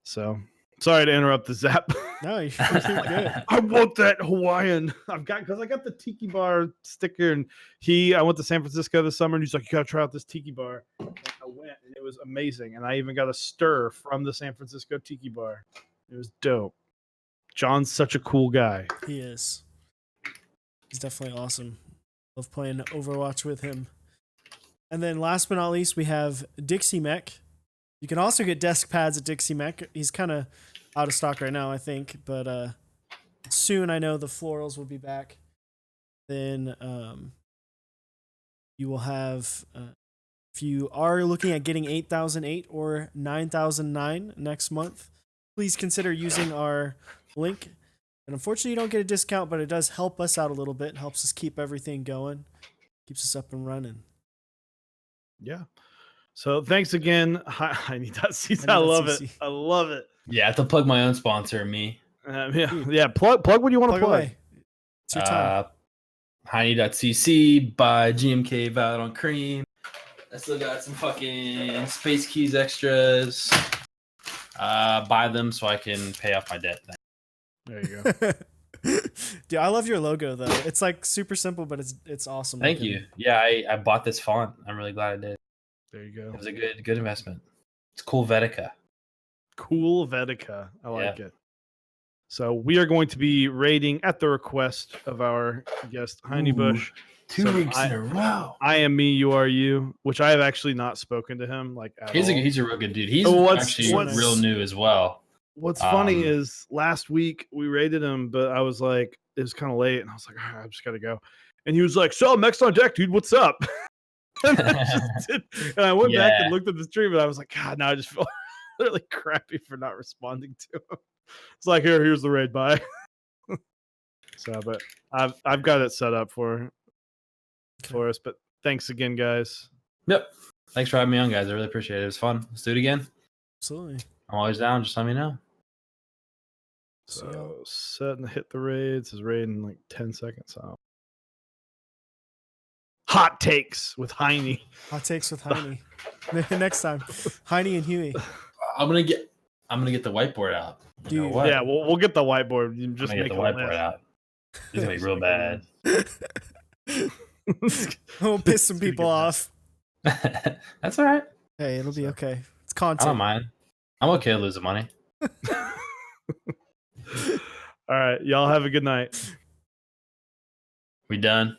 So sorry to interrupt the Zap. No, you're good. I want that Hawaiian. I got the tiki bar sticker, and I went to San Francisco this summer, and he's like, "You gotta try out this tiki bar." And I went, and it was amazing. And I even got a stir from the San Francisco tiki bar. It was dope. John's such a cool guy. He is. He's definitely awesome. Love playing Overwatch with him. And then last but not least, we have Dixie Mech. You can also get desk pads at Dixie Mech. He's kind of out of stock right now, I think, but soon I know the florals will be back. Then you will have, if you are looking at getting 8008 or 9009 next month, please consider using our link. And unfortunately, you don't get a discount, but it does help us out a little bit. It helps us keep everything going, keeps us up and running. Yeah. So thanks again, hiney.cc. I love it. I love it. Yeah, I have to plug my own sponsor, me. Yeah. Plug what you want to plug. Away. It's your time. Hiney.cc, buy GMK Valid on Cream. I still got some fucking Space Keys extras. Buy them so I can pay off my debt. There you go. Dude, I love your logo though. It's like super simple, but it's awesome. Thank you. Yeah, I bought this font. I'm really glad I did. There you go. It was a good investment. It's cool Vetica. Cool Vetica. I like it. So we are going to be rating at the request of our guest Hineybush. 2 weeks in a row. I am me, you are you, which I have actually not spoken to him like at all. He's a real good dude. He's actually real new as well. What's funny is last week we rated him, but I was like, it was kind of late, and I was like, all right, I just gotta go. And he was like, "So Mechs on deck, dude. What's up?" And I went back and looked at the stream, and I was like, God, now I just feel really crappy for not responding to him. It's like, here's the raid, bye. So, but I've got it set up for us. But thanks again, guys. Yep. Thanks for having me on, guys. I really appreciate it. It was fun. Let's do it again. Absolutely. I'm always down. Just let me know. So set and hit the raid. It says raid in like 10 seconds. Hot takes with Hiney. Hot takes with Hiney. Next time, Hiney and Huey. I'm gonna get the whiteboard out. You know what? Yeah, we'll get the whiteboard. You just make the whiteboard out. It's gonna be real bad. We'll piss some people off. That's all right. Hey, it'll be okay. It's content. I don't mind. I'm okay losing money. All right, y'all have a good night. We done?